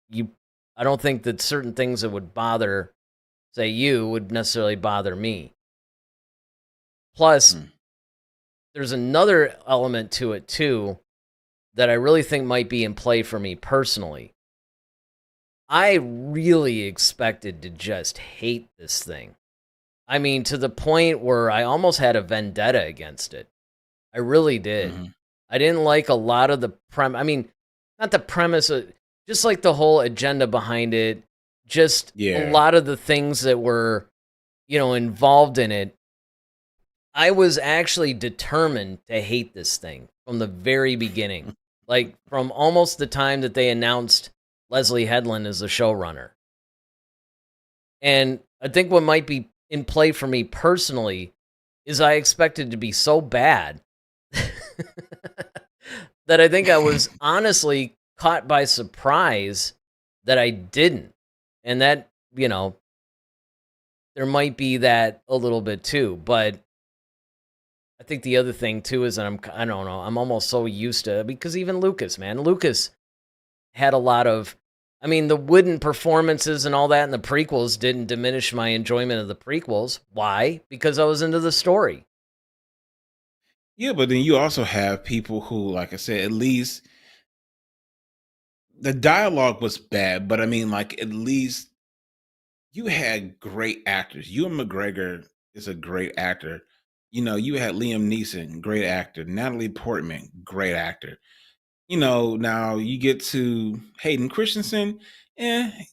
you I don't think that certain things that would bother, say, you would necessarily bother me. Plus, Hmm. there's another element to it too that I really think might be in play for me personally. I really expected to just hate this thing. I mean, to the point where I almost had a vendetta against it. I really did. Mhm. I didn't like a lot of the I mean, not the premise, just like the whole agenda behind it. Just a Yeah. lot of the things that were, involved in it. I was actually determined to hate this thing from the very beginning. Like from almost the time that they announced Leslie Headland as the showrunner. And I think what might be in play for me personally is I expected to be so bad that I think I was honestly caught by surprise that I didn't. And that, there might be that a little bit too. But I think the other thing too is that I don't know, I'm almost so used to, because even Lucas, man, Lucas had a lot of, I mean, the wooden performances and all that in the prequels didn't diminish my enjoyment of the prequels. Why? Because I was into the story. Yeah, but then you also have people who, like I said, at least the dialogue was bad, but I mean, like, at least you had great actors. Ewan McGregor is a great actor. You had Liam Neeson, great actor. Natalie Portman, great actor. Now you get to Hayden Christensen,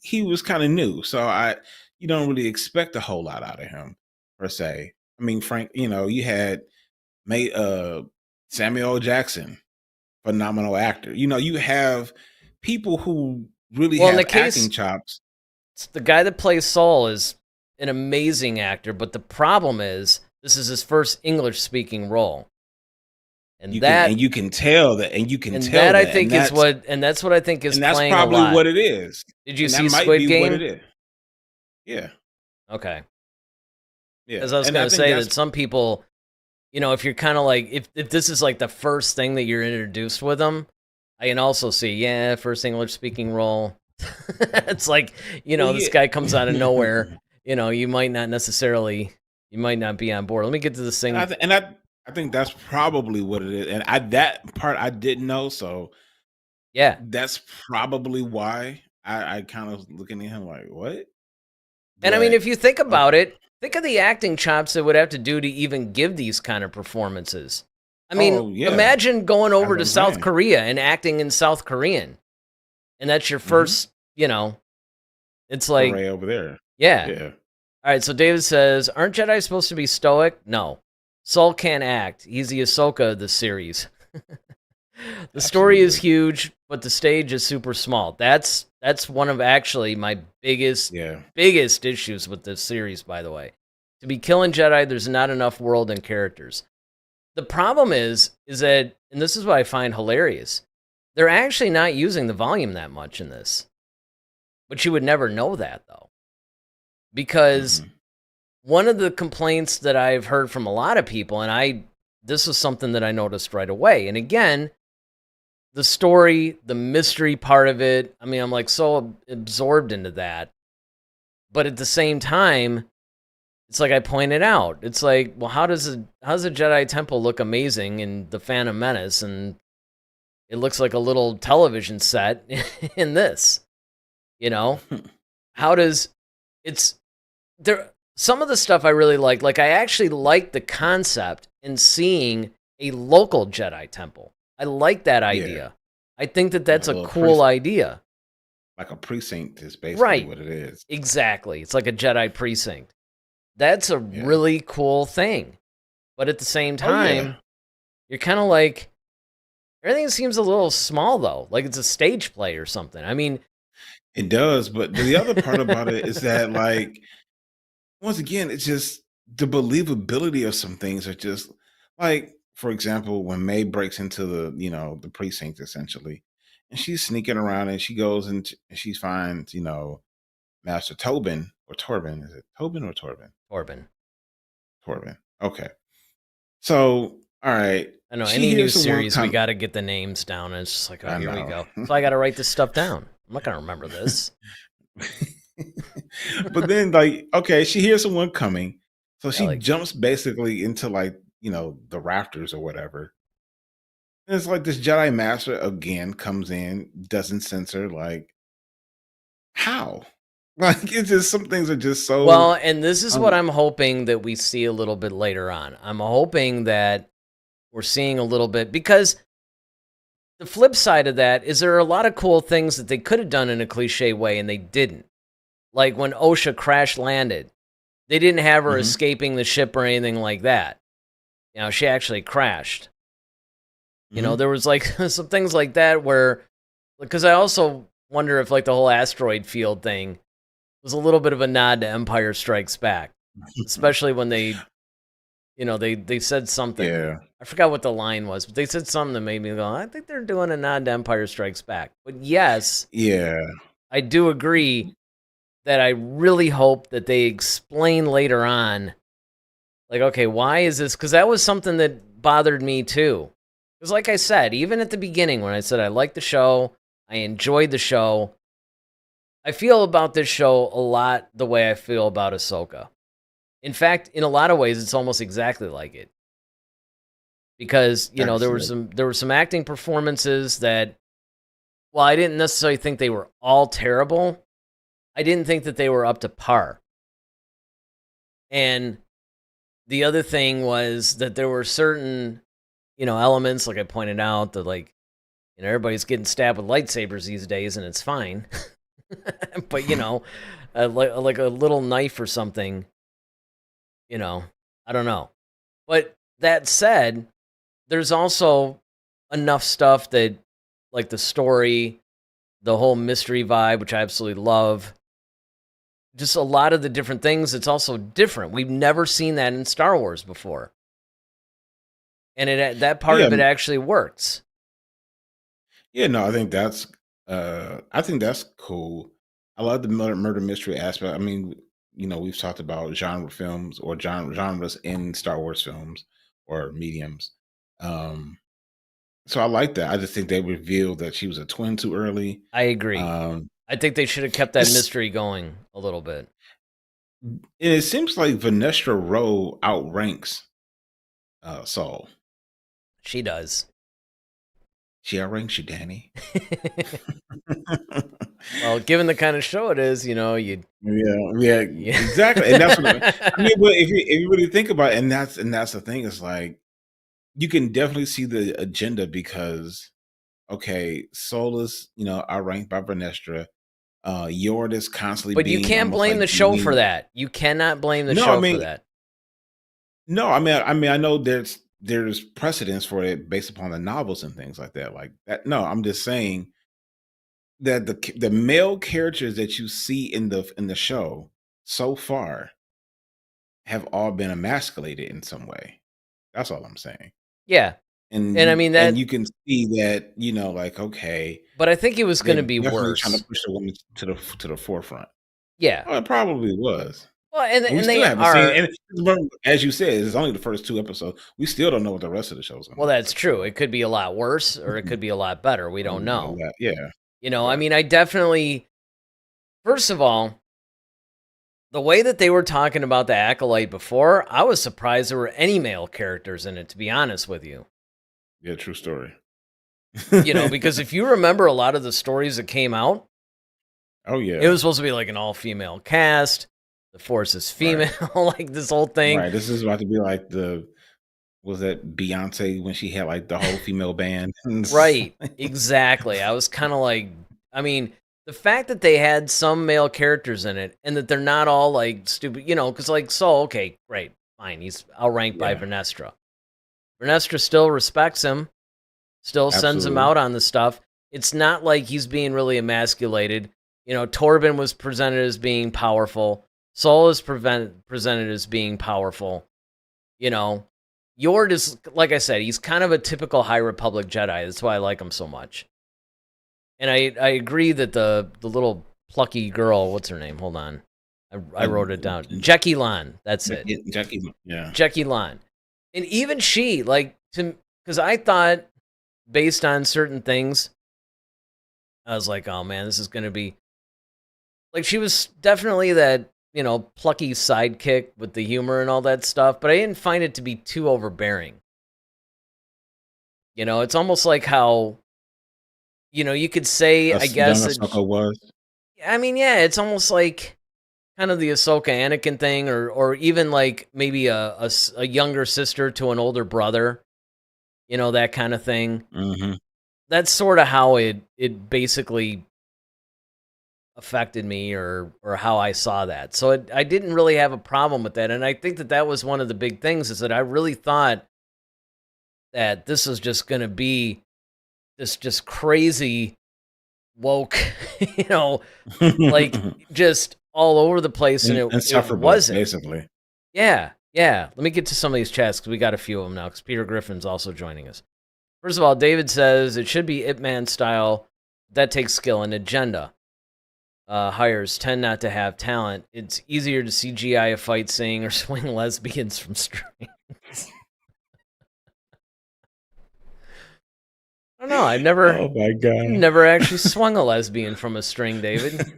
he was kind of new. So you don't really expect a whole lot out of him per se. I mean, Frank, you had Samuel L. Jackson, phenomenal actor. You have people who really Well, in the have acting case, chops. the guy that plays Saul is an amazing actor, but the problem is this is his first English speaking role. And You can that and you can tell that, and you can and tell that I that, think is that's what I think is and that's playing a probably lot. what it is, Did you and that see might Squid be what it Game? is. Yeah, Okay. Because yeah, I was and I going to think say that's that some people, if you're kind of like, if this is like the first thing that you're introduced with them, I can also see, yeah, first English speaking role. It's like, well, this yeah. guy comes out of nowhere. You might not necessarily, you might not be on board. Let me get to this and thing. I think that's probably what it is, and that part I didn't know, so Yeah. that's probably why I kind of looking at him like, what? And I mean, But if you think about okay. it, think of the acting chops that would have to do to even give these kind of performances. I mean, Oh yeah, imagine going that's over what to I'm South saying. Korea and acting in South Korean, and that's your Hmm. first, it's like, Foray over there. yeah. Yeah, All right, so David says, aren't Jedi supposed to be stoic? No. Saul can't act. He's the Ahsoka of the series. The story is absolutely. huge, but the stage is super small. That's one of actually my Yeah. biggest issues with this series, by the way. To be killing Jedi, there's not enough world and characters. The problem is that, and this is what I find hilarious, they're actually not using the volume that much in this. But you would never know that though. Because Hmm. one of the complaints that I've heard from a lot of people, and this was something that I noticed right away. And again, the story, the mystery part of it, I mean, I'm like so absorbed into that. But at the same time, it's like I pointed out, it's like, well, how does a Jedi Temple look amazing in the Phantom Menace, and it looks like a little television set in this, you know? How does it's there some of the stuff I really like I actually like the concept in seeing a local Jedi temple. I like that Yeah, idea. I think that like a that's a little cool idea. like a precinct is basically Right. what it is. Exactly. It's like a Jedi precinct. That's a Yeah. really cool thing. But at the same Oh yeah, time, you're kind of like, everything seems a little small though, like it's a stage play or something. I mean, it does. But the other part about it is that, like, once again, it's just the believability of some things are just like, for example, when May breaks into the precinct essentially, and she's sneaking around and she goes and she finds Master Tobin or Torben. Is it Tobin or Torben? Corbin. Torben. Okay. So all right, I know she any new hears someone series, we come. got to get the names down. And it's just like, oh, I here we know. go. So I got to write this stuff down. I'm not going to remember this. But then, like, okay, she hears someone coming, so Yeah, she like, jumps basically into, like, the rafters or whatever. And it's like this Jedi Master again comes in, doesn't censor. Like, how? Like it's just some things are just Well, so. and this is what Um, I'm hoping that we see a little bit later on. I'm hoping that we're seeing a little bit, because the flip side of that is there are a lot of cool things that they could have done in a cliche way and they didn't. Like when OSHA crash landed, they didn't have her mhm. escaping the ship or anything like that. She actually crashed. Mhm. There was like some things like that where, because I also wonder if like the whole asteroid field thing was a little bit of a nod to Empire Strikes Back, especially when they said something. Yeah. I forgot what the line was, but they said something that made me go, I think they're doing a nod to Empire Strikes Back. But yes, Yeah. I do agree that I really hope that they explain later on, like, okay, why is this? Because that was something that bothered me too. Because, like I said, even at the beginning when I said I liked the show, I enjoyed the show, I feel about this show a lot the way I feel about Ahsoka. In fact, in a lot of ways, it's almost exactly like it. Because I can there see were that. some acting performances that, well, I didn't necessarily think they were all terrible. I didn't think that they were up to par. And the other thing was that there were certain, elements, like I pointed out, that like, everybody's getting stabbed with lightsabers these days, and it's fine. But like a little knife or something, I don't know. But that said, there's also enough stuff that, like the story, the whole mystery vibe, which I absolutely love. Just a lot of the different things. It's also different. We've never seen that in Star Wars before, and that part Yeah. of it actually works. Yeah, no, I think that's cool. I love the murder mystery aspect. I mean, we've talked about genre films or genres in Star Wars films or mediums. Um, so I like that. I just think they revealed that she was a twin too early. I agree. Um, I think they should have kept that it's mystery going a little bit. and it seems like Vanessa Rowe outranks Saul. She does. She outranks you, Danny. Well, given the kind of show it is, Yeah, yeah, yeah. exactly, and that's what I mean. But if you really think about it, and that's the thing, is like you can definitely see the agenda because okay, Solus, outranked by Vernestra, Yord is constantly But you being can't almost blame like the show for being. that. You cannot blame the No, I show for mean, that. no, I know there's precedence for it based upon the novels and things like that, like that. No, I'm just saying that the male characters that you see in the show so far have all been emasculated in some way. That's all I'm saying. Yeah. And And I you mean and that, you can see that, like, okay, but I think it was going they're to be definitely trying to worse. push the woman to the forefront. Yeah. Oh, it probably was. Well, and And we and still they haven't seen, are. and remember, as you said, it's only the first 2 episodes. We still don't know what the rest of the show's gonna Well, look that's like, true. so It could be a lot worse or it could be a lot better. We don't know. yeah, I right. mean, I definitely, first of all, the way that they were talking about the Acolyte before, I was surprised there were any male characters in it, to be honest with you. Yeah, true story. Because if you remember a lot of the stories that came out, Oh, it yeah. was supposed to be like an all-female cast. The Force is Right, female, like this whole thing. right. This is about to be like was that Beyonce when she had, like, the whole female band? Right, exactly. I was kind of like, I mean, the fact that they had some male characters in it and that they're not all like stupid, because like Saul, okay, great, fine, he's outranked by Yeah, Vernestra. Vernestra still respects him, still sends him absolutely. out on the stuff. It's not like he's being really emasculated. Torben was presented as being powerful. Saul is presented as being powerful. You know, Yord is, like I said, he's kind of a typical High Republic Jedi. That's why I like him so much. And I agree that the little plucky girl, what's her name? Hold on. I Uh, wrote it down. Jackie Lan. That's it. Jackie, yeah. Jackie Lan. And even she, like, because I thought, based on certain things, I was like, oh man, this is going to be. Like, she was definitely that, plucky sidekick with the humor and all that stuff, but I didn't find it to be too overbearing. It's almost like how, you could say, I guess, Younger Soko was. I mean, yeah, it's almost like kind of the Ahsoka Anakin thing, or even like maybe a younger sister to an older brother, that kind of thing. Hmm. That's sort of how it basically affected me, or how I saw that. So I didn't really have a problem with that, and I think that was one of the big things, is that I really thought that this was just going to be this just crazy woke, you know, like just all over the place, and it Insufferable, wasn't. basically. Yeah, yeah. Let me get to some of these chats, because we got a few of them now, because Peter Griffin's also joining us. First of all, David says it should be Ip Man style. That takes skill and agenda. Hires tend not to have talent. It's easier to CGI a fight scene or swing lesbians from strings. I don't know. Oh my god! Never actually swung a lesbian from a string, David.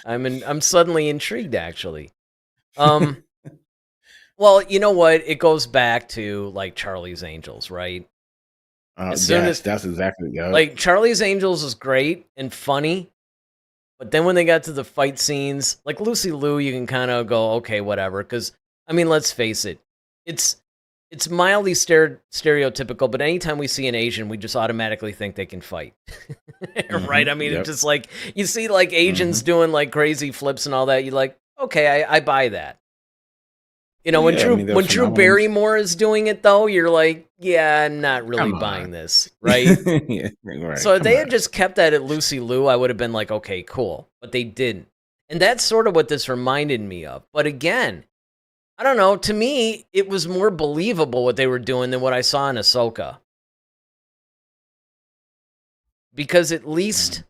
I'm suddenly intrigued, actually. Well, you know what? It goes back to like Charlie's Angels, right? As soon Yes, as that's exactly. Yep. like Charlie's Angels is great and funny, but then when they got to the fight scenes, like Lucy Liu, you can kind of go, okay, whatever. Because I mean, let's face it, it's mildly stereotypical. But anytime we see an Asian, we just automatically think they can fight, right? I mean, Yep. it's just like you see like Asians doing like crazy flips and all that. You're like, okay, I buy that. When Yeah, I mean, Drew those Drew phenomenons. Barrymore is doing it, though, you're like, yeah, I'm not really Come buying on. this, right? Yeah, right. So if Come they had on. just kept that at Lucy Liu, I would have been like, okay, cool. But they didn't. And that's sort of what this reminded me of. But again, I don't know. To me, it was more believable what they were doing than what I saw in Ahsoka. Because at least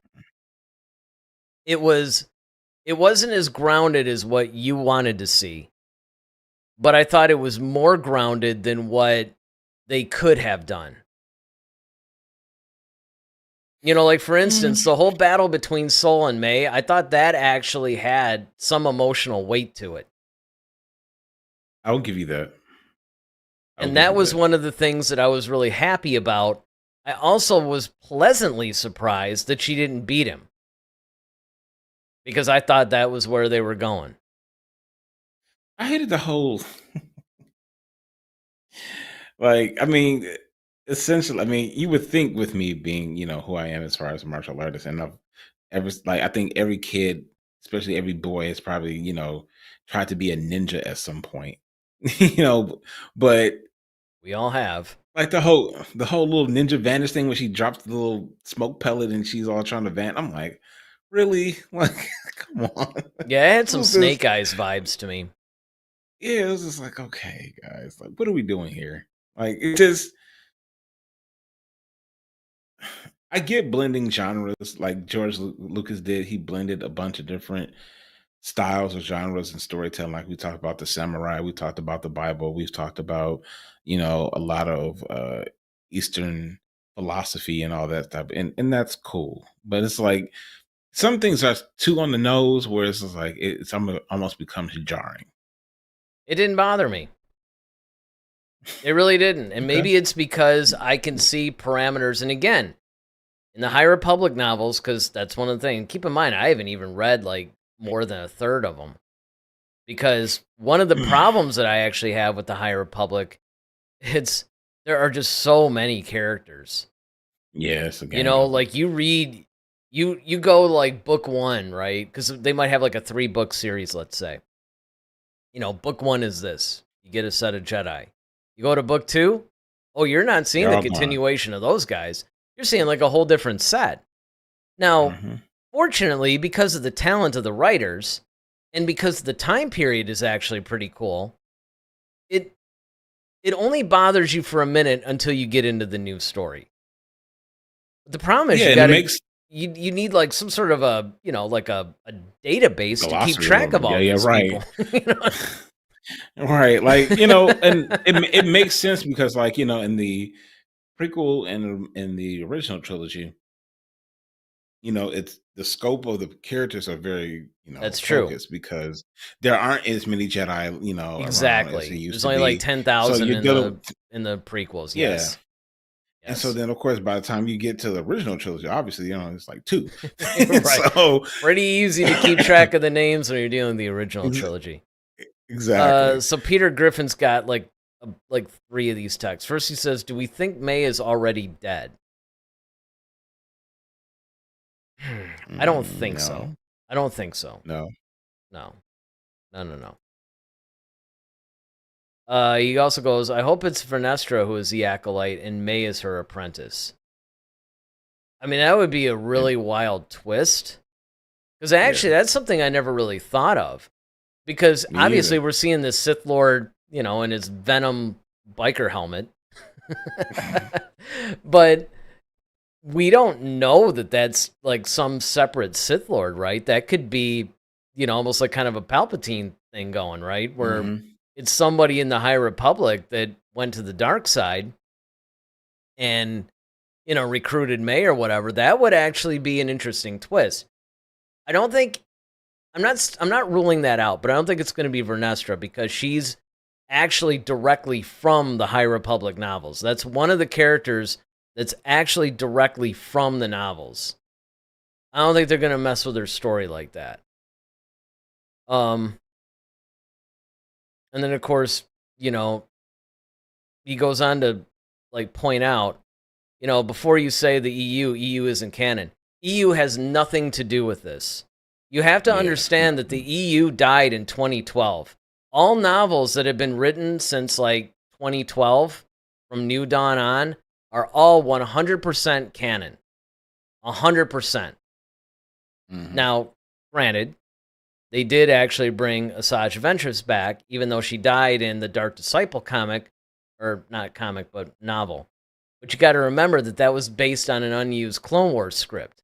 it wasn't as grounded as what you wanted to see. But I thought it was more grounded than what they could have done. Like for instance, the whole battle between Sol and May, I thought that actually had some emotional weight to it. I'll give you that. And that was one of the things that I was really happy about. I also was pleasantly surprised that she didn't beat him, because I thought that was where they were going. I hated the whole like, I mean, essentially, I mean, you would think with me being, who I am as far as a martial artist, and I think every kid, especially every boy, has probably, tried to be a ninja at some point. But We all have. like the whole little ninja vanish thing when she drops the little smoke pellet and she's all trying to vanish. I'm like, really? Like, come on. Yeah, it had some Who's this? Snake Eyes vibes to me. Yeah, it was just like, okay, guys, like, what are we doing here? Like, it just, I get blending genres like George Lucas did. He blended a bunch of different styles of genres and storytelling. Like we talked about the samurai, we talked about the Bible, we've talked about, a lot of Eastern philosophy and all that stuff. And that's cool. But it's like some things are too on the nose where it's just like it's almost becomes jarring. It didn't bother me. It really didn't. And Okay. maybe it's because I can see parameters. And again, in the High Republic novels, because that's one of the things. Keep in mind, I haven't even read like more than a third of them. Because one of the problems that I actually have with the High Republic, there are just so many characters. Yes, again. Like you read, you go like book 1, right? Because they might have like a 3-book series, let's say. Book 1 is this. You get a set of Jedi. You go to book 2, oh, you're not seeing They're the all gone. continuation of those guys. You're seeing like a whole different set. Now, fortunately, because of the talent of the writers, and because the time period is actually pretty cool, it only bothers you for a minute until you get into the new story. The problem is you need like some sort of a like a database to keep track of all these right. people. Right, like and it makes sense because like in the prequel and in the original trilogy, it's the scope of the characters are very That's true. focused because there aren't as many Jedi around as Exactly. there used There's to only be. like 10,000 you're dealing in the prequels. yeah, Yes. And so Yes. then, of course, by the time you get to the original trilogy, obviously, it's like two. Right. So Pretty easy to keep track of the names when you're dealing with the original ex- trilogy. exactly. So Peter Griffin's got like 3 of these texts. First, he says, "Do we think May is already dead?" I don't think so. No, I don't think so. no. No. No, no, no. He also goes, "I hope it's Vernestra who is the acolyte and May is her apprentice." I mean, that would be a Yeah, really wild twist. Because actually, yeah. that's something I never really thought of. Because Me obviously, either. we're seeing this Sith Lord, in his Venom biker helmet. But we don't know that that's like some separate Sith Lord, right? That could be, almost like kind of a Palpatine thing going, right? Where Hmm. it's somebody in the High Republic that went to the dark side and, recruited May or whatever. That would actually be an interesting twist. I don't think I'm not ruling that out, but I don't think it's going to be Vernestra because she's actually directly from the High Republic novels. That's one of the characters that's actually directly from the novels. I don't think they're going to mess with her story like that. Um and then of course, you know, he goes on to like point out, before you say the EU isn't canon. EU has nothing to do with this. You have to Yeah. understand that the EU died in 2012. All novels that have been written since like 2012 from New Dawn on are all 100% canon. 100%. Hmm. Now, granted, they did actually bring Asajj Ventress back, even though she died in the Dark Disciple comic, or not comic, but novel. But you got to remember that that was based on an unused Clone Wars script.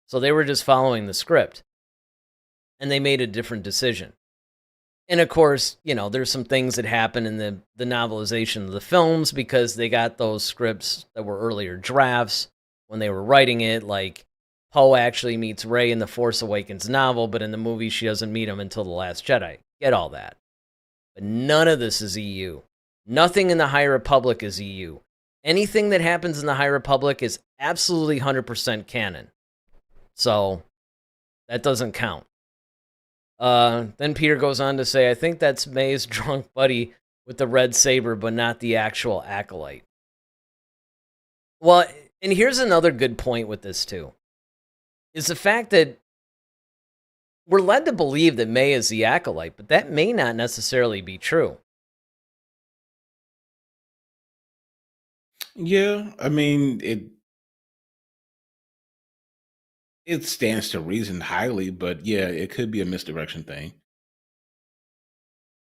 So they were just following the script. And they made a different decision. And of course, there's some things that happen in the novelization of the films because they got those scripts that were earlier drafts when they were writing it. Like Poe actually meets Rey in the Force Awakens novel, but in the movie she doesn't meet him until The Last Jedi. Get all that. But none of this is EU. Nothing in the High Republic is EU. Anything that happens in the High Republic is absolutely 100% canon. So that doesn't count. Then Peter goes on to say, I think that's May's drunk buddy with the red saber, but not the actual acolyte. Well, and here's another good point with this too, is the fact that we're led to believe that May is the acolyte, but that may not necessarily be true. Yeah. I mean, it stands to reason highly, but yeah, it could be a misdirection thing.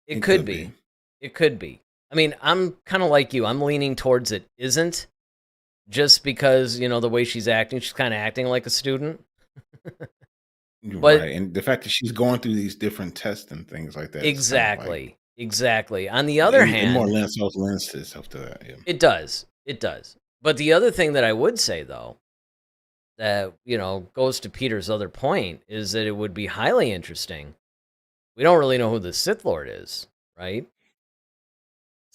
It It could could be. be. It could be. I mean, I'm kind of like you. I'm leaning towards it isn't, just because, the way she's acting, she's kind of acting like a student. You're But right. And the fact that she's going through these different tests and things like that is kind of like exactly. On the other it more hand, lends itself to that. Yeah. it does. It does. But the other thing that I would say, though, that, goes to Peter's other point is that it would be highly interesting. We don't really know who the Sith Lord is, right?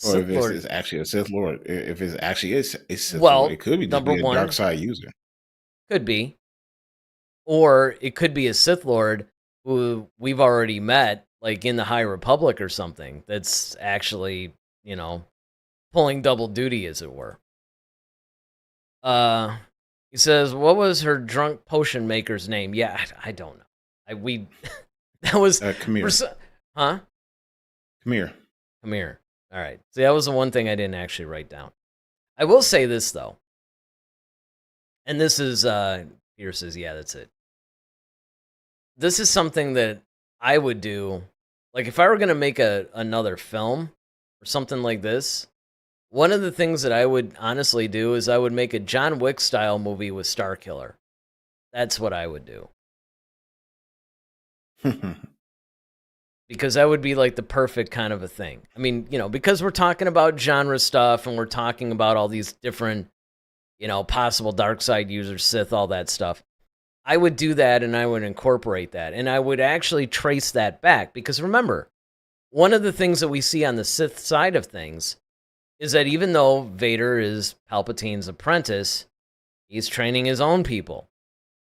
Or if Sith Lord, it's actually a Sith Lord, if it's actually is a Sith Lord, well, it could be just number be a dark one, side user. could be. Or it could be a Sith Lord who we've already met, like in the High Republic or something, that's actually, pulling double duty, as it were. Uh, he says, "What was her drunk potion maker's name?" Yeah, I don't know. We that was Come here. huh? Come here. Come here. All right. See, that was the one thing I didn't actually write down. I will say this though, and this is Peter says, "Yeah, that's it." This is something that I would do, like if I were gonna make another film or something like this. One of the things that I would honestly do is I would make a John Wick style movie with Starkiller. That's what I would do. Because that would be like the perfect kind of a thing. I mean, because we're talking about genre stuff and we're talking about all these different, possible dark side users, Sith, all that stuff. I would do that and I would incorporate that. And I would actually trace that back. Because remember, one of the things that we see on the Sith side of things is that even though Vader is Palpatine's apprentice, he's training his own people.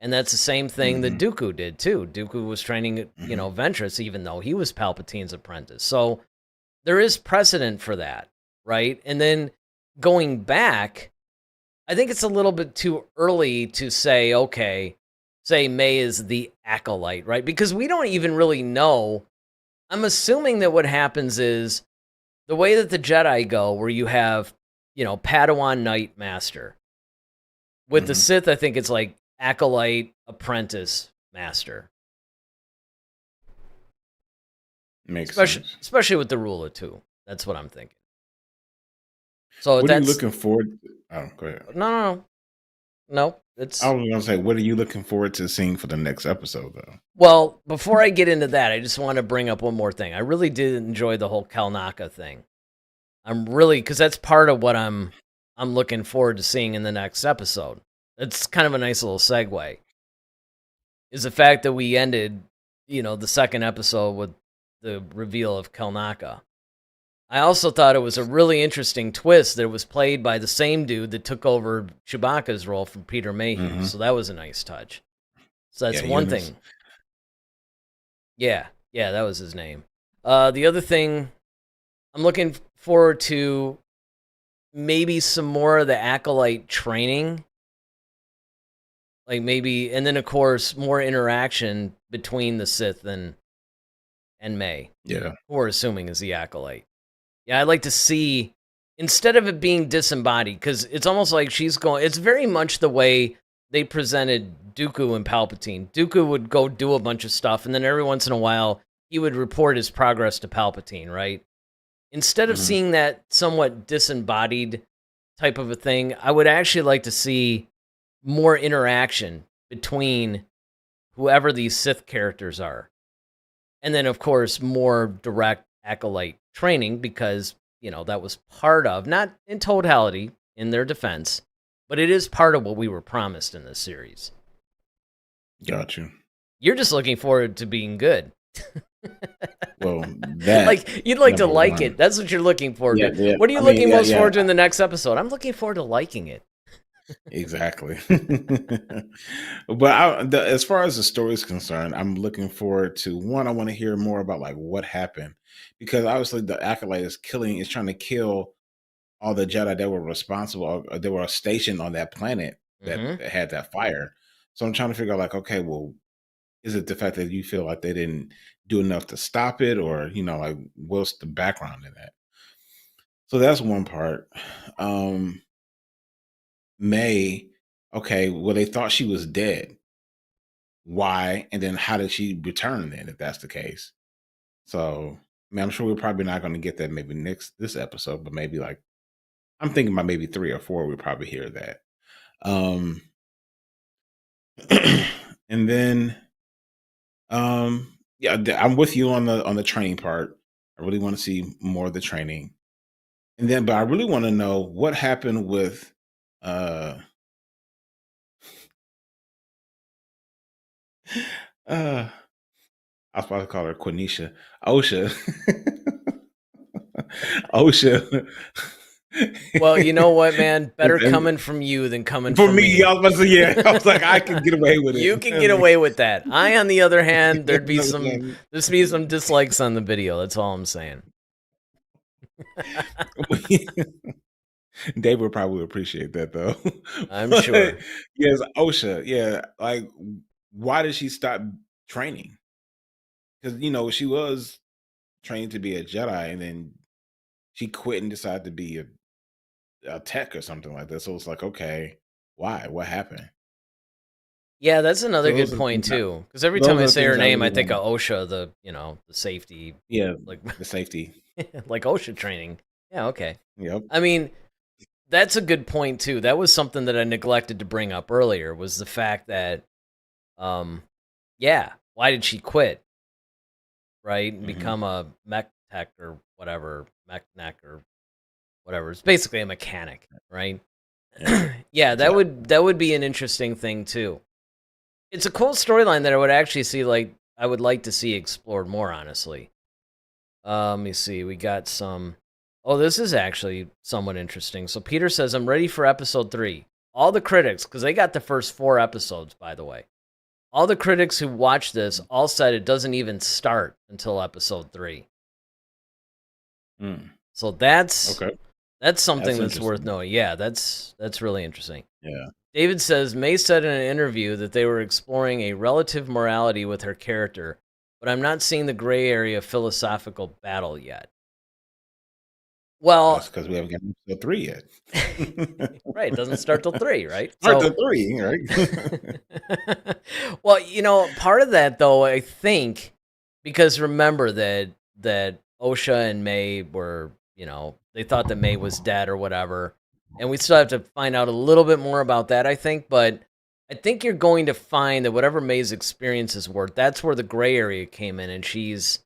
And that's the same thing that Dooku did, too. Dooku was training, Ventress, even though he was Palpatine's apprentice. So there is precedent for that, right? And then going back, I think it's a little bit too early to say, okay, say May is the Acolyte, right? Because we don't even really know. I'm assuming that what happens is the way that the Jedi go, where you have, Padawan Knight Master. With the Sith, I think it's like Acolyte Apprentice Master. Makes sense. Especially with the rule of 2. That's what I'm thinking. So what are you looking forward to? Oh, go ahead. No. I was going to say, what are you looking forward to seeing for the next episode, though? Well, before I get into that, I just want to bring up one more thing. I really did enjoy the whole Kalnaka thing. Because that's part of what I'm looking forward to seeing in the next episode. It's kind of a nice little segue. Is the fact that we ended, the second episode with the reveal of Kalnaka. I also thought it was a really interesting twist that it was played by the same dude that took over Chewbacca's role from Peter Mayhew. So that was a nice touch. So that's one thing. Yeah, that was his name. The other thing, I'm looking forward to maybe some more of the Acolyte training. Like maybe, and then of course, more interaction between the Sith and May. Yeah. Who we're assuming is the Acolyte. Yeah, I'd like to see, instead of it being disembodied, because it's almost like it's very much the way they presented Dooku and Palpatine. Dooku would go do a bunch of stuff, and then every once in a while, he would report his progress to Palpatine, right? Instead of seeing that somewhat disembodied type of a thing, I would actually like to see more interaction between whoever these Sith characters are. And then, of course, more direct Acolyte training, because, that was part of, not in totality, in their defense, but it is part of what we were promised in this series. Got you. You're just looking forward to being good. Well, that you'd like to like it. That's what you're looking forward to. Yeah. What are you looking most forward to in the next episode? I'm looking forward to liking it. Exactly. But as far as the story is concerned, I'm looking forward to one. I want to hear more about like what happened, because obviously the Acolyte is trying to kill all the Jedi that were responsible, or they were stationed on that planet that had that fire. So I'm trying to figure out, like, okay, well, is it the fact that you feel like they didn't do enough to stop it, or like what's the background in that? So that's one part. May, okay, well, they thought she was dead. Why? And then how did she return then, if that's the case? So, I'm sure we're probably not going to get that maybe this episode, but maybe like, I'm thinking about maybe 3 or 4, we'll probably hear that. And then, I'm with you on the training part. I really want to see more of the training. And then, but I really want to know what happened with, I was about to call her Quenisha. Osha. Osha. Well, you know what, man? Better coming from you than coming from me. I was about to say, yeah. I was like, I can get away with it. You can get away with that. I, on the other hand, there'd be some dislikes on the video. That's all I'm saying. Dave would probably appreciate that, though. I'm sure. Yes, Osha. Yeah, like, why did she stop training? Because she was trained to be a Jedi, and then she quit and decided to be a tech or something like that. So it's like, okay, why? What happened? Yeah, that's another good point too. Because every time I say her name, I think of OSHA, the safety. Yeah, like the safety, like OSHA training. Yeah, okay. Yep. I mean, that's a good point too. That was something that I neglected to bring up earlier. Was the fact that, why did she quit? Right, and become a mech tech or whatever, mech or whatever. It's basically a mechanic, right? Yeah, that would be an interesting thing too. It's a cool storyline that I would actually see, I would like to see explored more, honestly. Let me see. We got some. Oh, this is actually somewhat interesting. So Peter says, I'm ready for episode 3. All the critics, because they got the first 4 episodes, by the way. All the critics who watched this all said it doesn't even start until episode 3. So that's something that's worth knowing. Yeah, that's really interesting. Yeah. David says, May said in an interview that they were exploring a relative morality with her character, but I'm not seeing the gray area philosophical battle yet. Well, that's because we haven't gotten episode 3 yet. Right, it doesn't start till 3, right? Start till 3, right? Well, part of that though, I think, because remember that Osha and May were, they thought that May was dead or whatever, and we still have to find out a little bit more about that, I think. But I think you're going to find that whatever May's experiences were, that's where the gray area came in, and she's,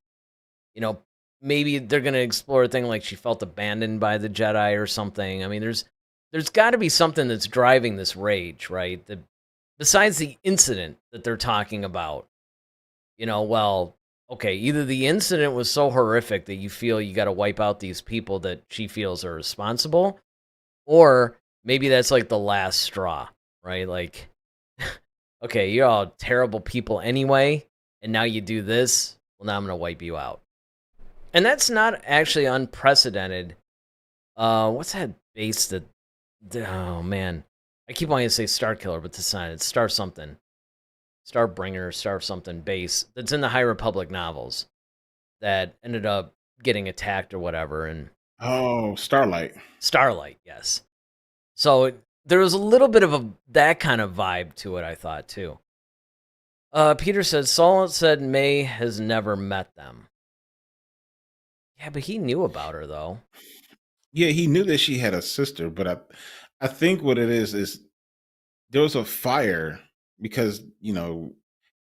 maybe they're going to explore a thing like she felt abandoned by the Jedi or something. I mean, there's got to be something that's driving this rage, right? Besides the incident that they're talking about, well, okay, either the incident was so horrific that you feel you got to wipe out these people that she feels are responsible, or maybe that's like the last straw, right? Like, okay, you're all terrible people anyway, and now you do this. Well, now I'm going to wipe you out. And that's not actually unprecedented. What's that base that... Oh, man. I keep wanting to say Star Killer, but it's not. It's Star something. Starbringer, Star something base that's in the High Republic novels that ended up getting attacked or whatever. And Starlight. Starlight, yes. So there was a little bit of that kind of vibe to it, I thought, too. Peter says, Saul said May has never met them. Yeah, but he knew about her, though. Yeah, he knew that she had a sister, but I think what it is there was a fire because, in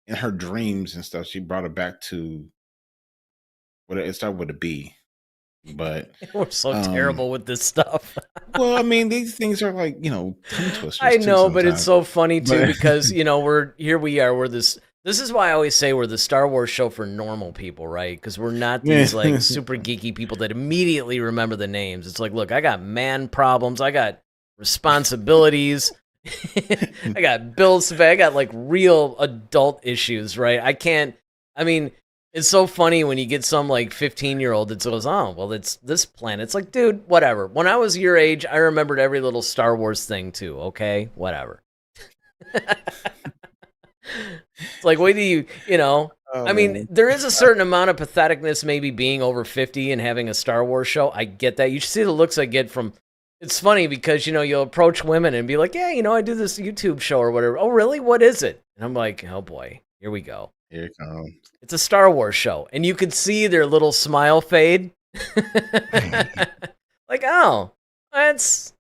her dreams and stuff, she brought it back to it started with a B. But we're so terrible with this stuff. Well, I mean, these things are like, tongue twisters. I know, but it's so funny too because we are. We're this. This is why I always say we're the Star Wars show for normal people, right? Because we're not these like super geeky people that immediately remember the names. It's like, look, I got man problems. I got responsibilities. I got bills to pay. I got like real adult issues, right? It's so funny when you get some like 15-year-old that goes, oh, well, it's this planet. It's like, dude, whatever. When I was your age, I remembered every little Star Wars thing too, okay? Whatever. It's like, wait do you there is a certain amount of patheticness maybe being over 50 and having a Star Wars show. I get that. You should see the looks I get from... It's funny because, you'll approach women and be like, yeah, I do this YouTube show or whatever. Oh, really? What is it? And I'm like, oh, boy, here we go. Here it comes. It's a Star Wars show. And you could see their little smile fade. Like, oh, that's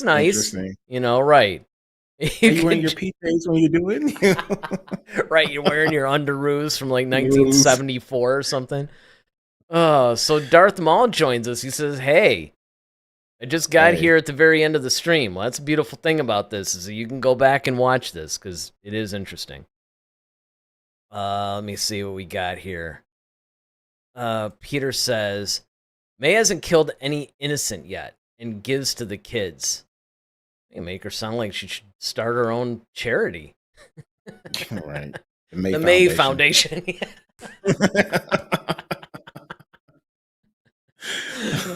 nice. Right. Are you wearing your PJs when you do it? Right, you're wearing your underoos from like 1974 or something. Oh, so Darth Maul joins us. He says, hey, I just got here at the very end of the stream. Well, that's a beautiful thing about this is that you can go back and watch this because it is interesting. Let me see what we got here. Peter says, May hasn't killed any innocent yet and gives to the kids. You make her sound like she should start her own charity. Right. The May Foundation.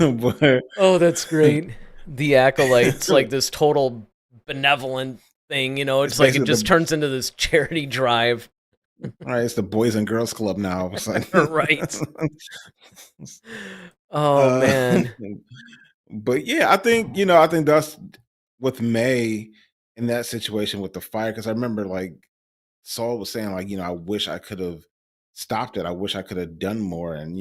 Oh, that's great. The Acolyte. It's like this total benevolent thing, It's like it just turns into this charity drive. Right, it's the Boys and Girls Club now. Right. Oh, man. But yeah, I think that's with May in that situation with the fire. Because I remember like Saul was saying like, I wish I could have stopped it. I wish I could have done more. And,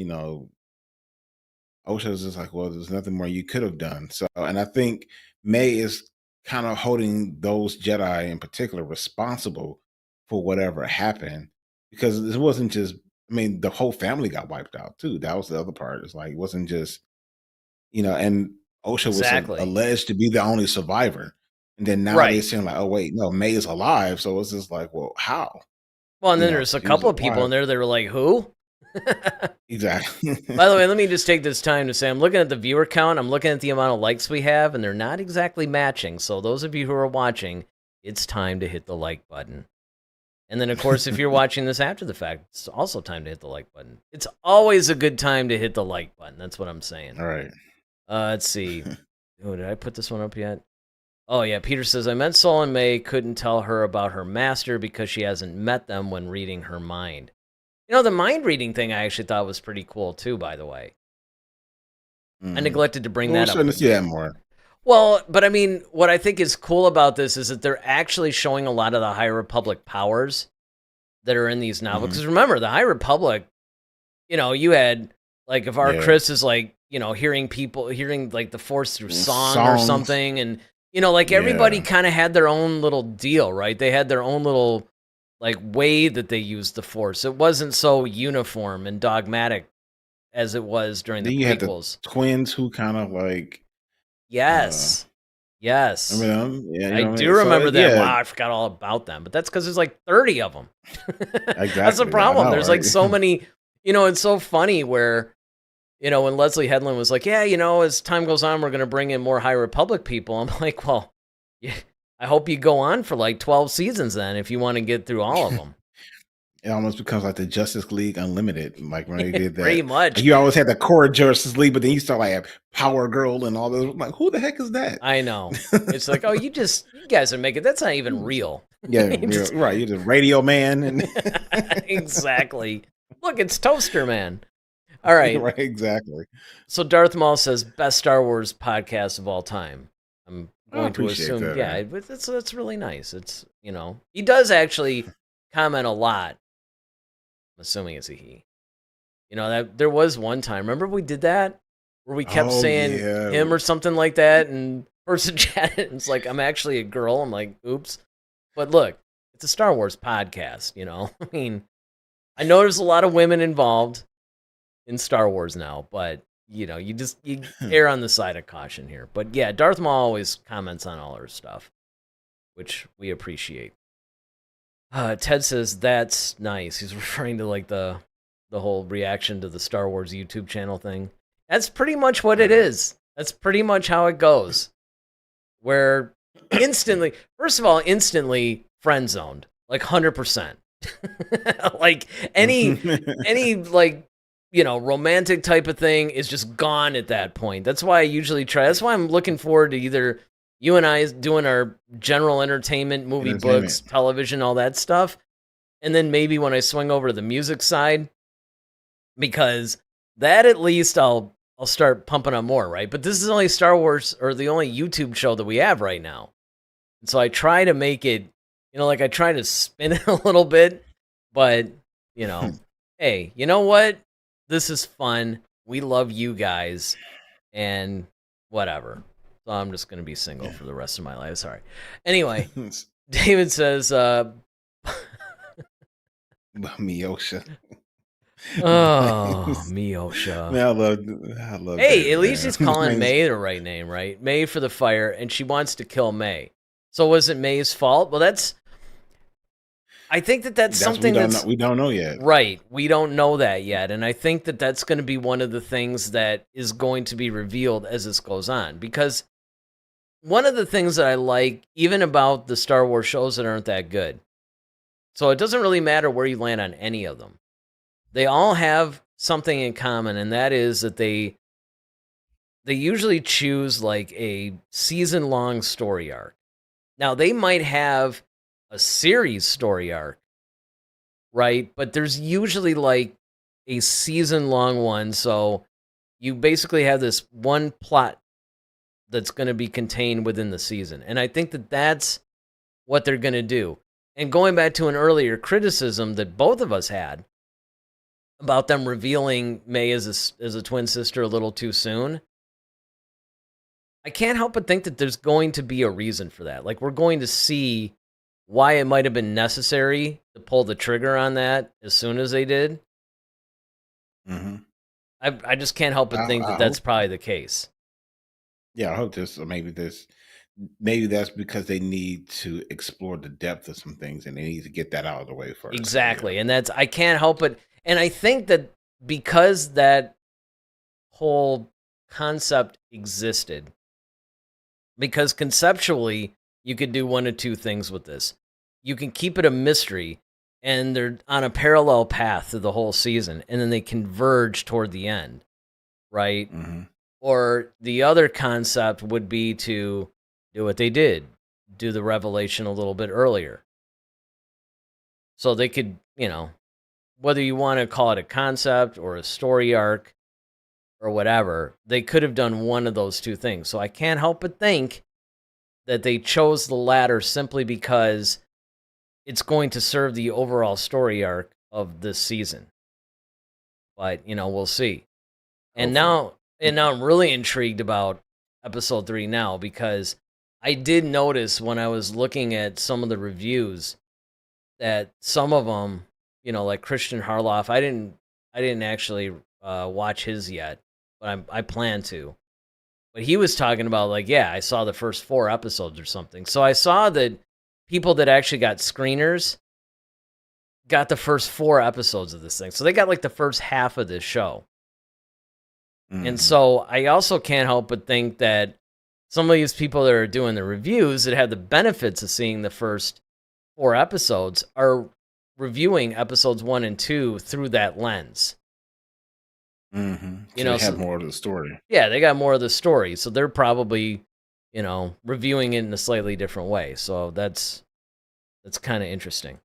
Osha was just like, well, there's nothing more you could have done. So, and I think May is kind of holding those Jedi in particular responsible for whatever happened, because it wasn't just, the whole family got wiped out too. That was the other part. It's like, it wasn't just, and Osha was alleged to be the only survivor. And then now they're saying like, oh, wait, no, May is alive. So it's just like, well, how? Well, and then there's a couple of people in there that were like, who? Exactly. By the way, let me just take this time to say I'm looking at the viewer count. I'm looking at the amount of likes we have, and they're not exactly matching. So those of you who are watching, it's time to hit the like button. And then, of course, if you're watching this after the fact, it's also time to hit the like button. It's always a good time to hit the like button. That's what I'm saying. All right. Let's see. Oh, did I put this one up yet? Oh, yeah. Peter says, I meant Sol and May couldn't tell her about her master because she hasn't met them when reading her mind. You know, the mind reading thing I actually thought was pretty cool, too, by the way. I neglected to bring that up. We're starting to see that more. Well, but I mean, what I think is cool about this is that they're actually showing a lot of the High Republic powers that are in these novels. Because remember, the High Republic, you know, you had, like, if our Chris is, like, you know, hearing, like, the Force through song or something. And, you know, like, everybody kind of had their own little deal, right? They had their own little, like, way that they used the Force. It wasn't so uniform and dogmatic as it was during the prequels. Had the twins who kind of, like... Yes. Remember them? Yeah, I do remember that. Wow, I forgot all about them. But that's because there's like 30 of them. Exactly. That's the problem. There's like so many, you know, it's so funny where, you know, when Leslie Headland was like, yeah, you know, as time goes on, we're going to bring in more High Republic people. I'm like, well, yeah, I hope you go on for like 12 seasons then if you want to get through all of them. It almost becomes like the Justice League Unlimited, like when they did that. Pretty much. Like you always had the core Justice League, but then you start like Power Girl and all those. Like, who the heck is that? I know. It's like, oh, you guys are making, that's not even real. Yeah, right. You're the Radio Man. And exactly. Look, it's Toaster Man. All right. Right, exactly. So Darth Maul says, best Star Wars podcast of all time. I'm going to assume, that, but that's really nice. It's, you know, he does actually comment a lot. I'm assuming it's a he. You know, that there was one time, remember we did that? Where we kept saying him or something like that, and person chatted, and it's like, I'm actually a girl. I'm like, oops. But look, it's a Star Wars podcast, you know? I mean, I know there's a lot of women involved in Star Wars now, but, you know, you err on the side of caution here. But yeah, Darth Maul always comments on all her stuff, which we appreciate. Ted says, that's nice. He's referring to like the whole reaction to the Star Wars YouTube channel thing. That's pretty much what it is. That's pretty much how it goes. Where instantly friend zoned, like 100%. Like any like, you know, romantic type of thing is just gone at that point. That's why I usually try. That's why I'm looking forward to either you and I doing our general entertainment, movie, books, television, all that stuff. And then maybe when I swing over to the music side, because that at least I'll start pumping up more, right? But this is only Star Wars, or the only YouTube show that we have right now. And so I try to make it, you know, like I try to spin it a little bit, but, you know, hey, you know what? This is fun. We love you guys, and whatever. So I'm just going to be single for the rest of my life. Sorry. Anyway, David says, Miosha. Oh, Miosha. Man, I love Hey, that, at least man. he's calling May the right name, right? May for the fire, and she wants to kill May. So was it May's fault? Well, I think that's something we don't know yet. Right. We don't know that yet. And I think that's going to be one of the things that is going to be revealed as this goes on. Because one of the things that I like, even about the Star Wars shows that aren't that good, so it doesn't really matter where you land on any of them. They all have something in common, and that is that they usually choose like a season-long story arc. Now, they might have a series story arc, right? But there's usually like a season-long one, so you basically have this one plot that's going to be contained within the season. And I think that's what they're going to do. And going back to an earlier criticism that both of us had about them revealing May as a twin sister a little too soon, I can't help but think that there's going to be a reason for that. Like, we're going to see why it might have been necessary to pull the trigger on that as soon as they did. Mm-hmm. I just can't help but think that's probably the case. Yeah, I hope maybe that's because they need to explore the depth of some things, and they need to get that out of the way first. Exactly. Yeah. And I can't help it. And I think that because that whole concept existed, because conceptually you could do one of two things with this. You can keep it a mystery, and they're on a parallel path through the whole season, and then they converge toward the end, right? Mm-hmm. Or the other concept would be to do what they did, do the revelation a little bit earlier. So they could, whether you want to call it a concept or a story arc or whatever, they could have done one of those two things. So I can't help but think that they chose the latter simply because it's going to serve the overall story arc of this season. But, we'll see. And now I'm really intrigued about episode 3 now, because I did notice when I was looking at some of the reviews that some of them, like Christian Harloff, I didn't actually watch his yet, but I plan to. But he was talking about, like, yeah, I saw the first 4 episodes or something. So I saw that people that actually got screeners got the first 4 episodes of this thing. So they got like the first half of this show. Mm-hmm. And so I also can't help but think that some of these people that are doing the reviews that have the benefits of seeing the first 4 episodes are reviewing episodes 1 and 2 through that lens. Mm-hmm. So they have more of the story. Yeah, they got more of the story. So they're probably, reviewing it in a slightly different way. So that's kind of interesting.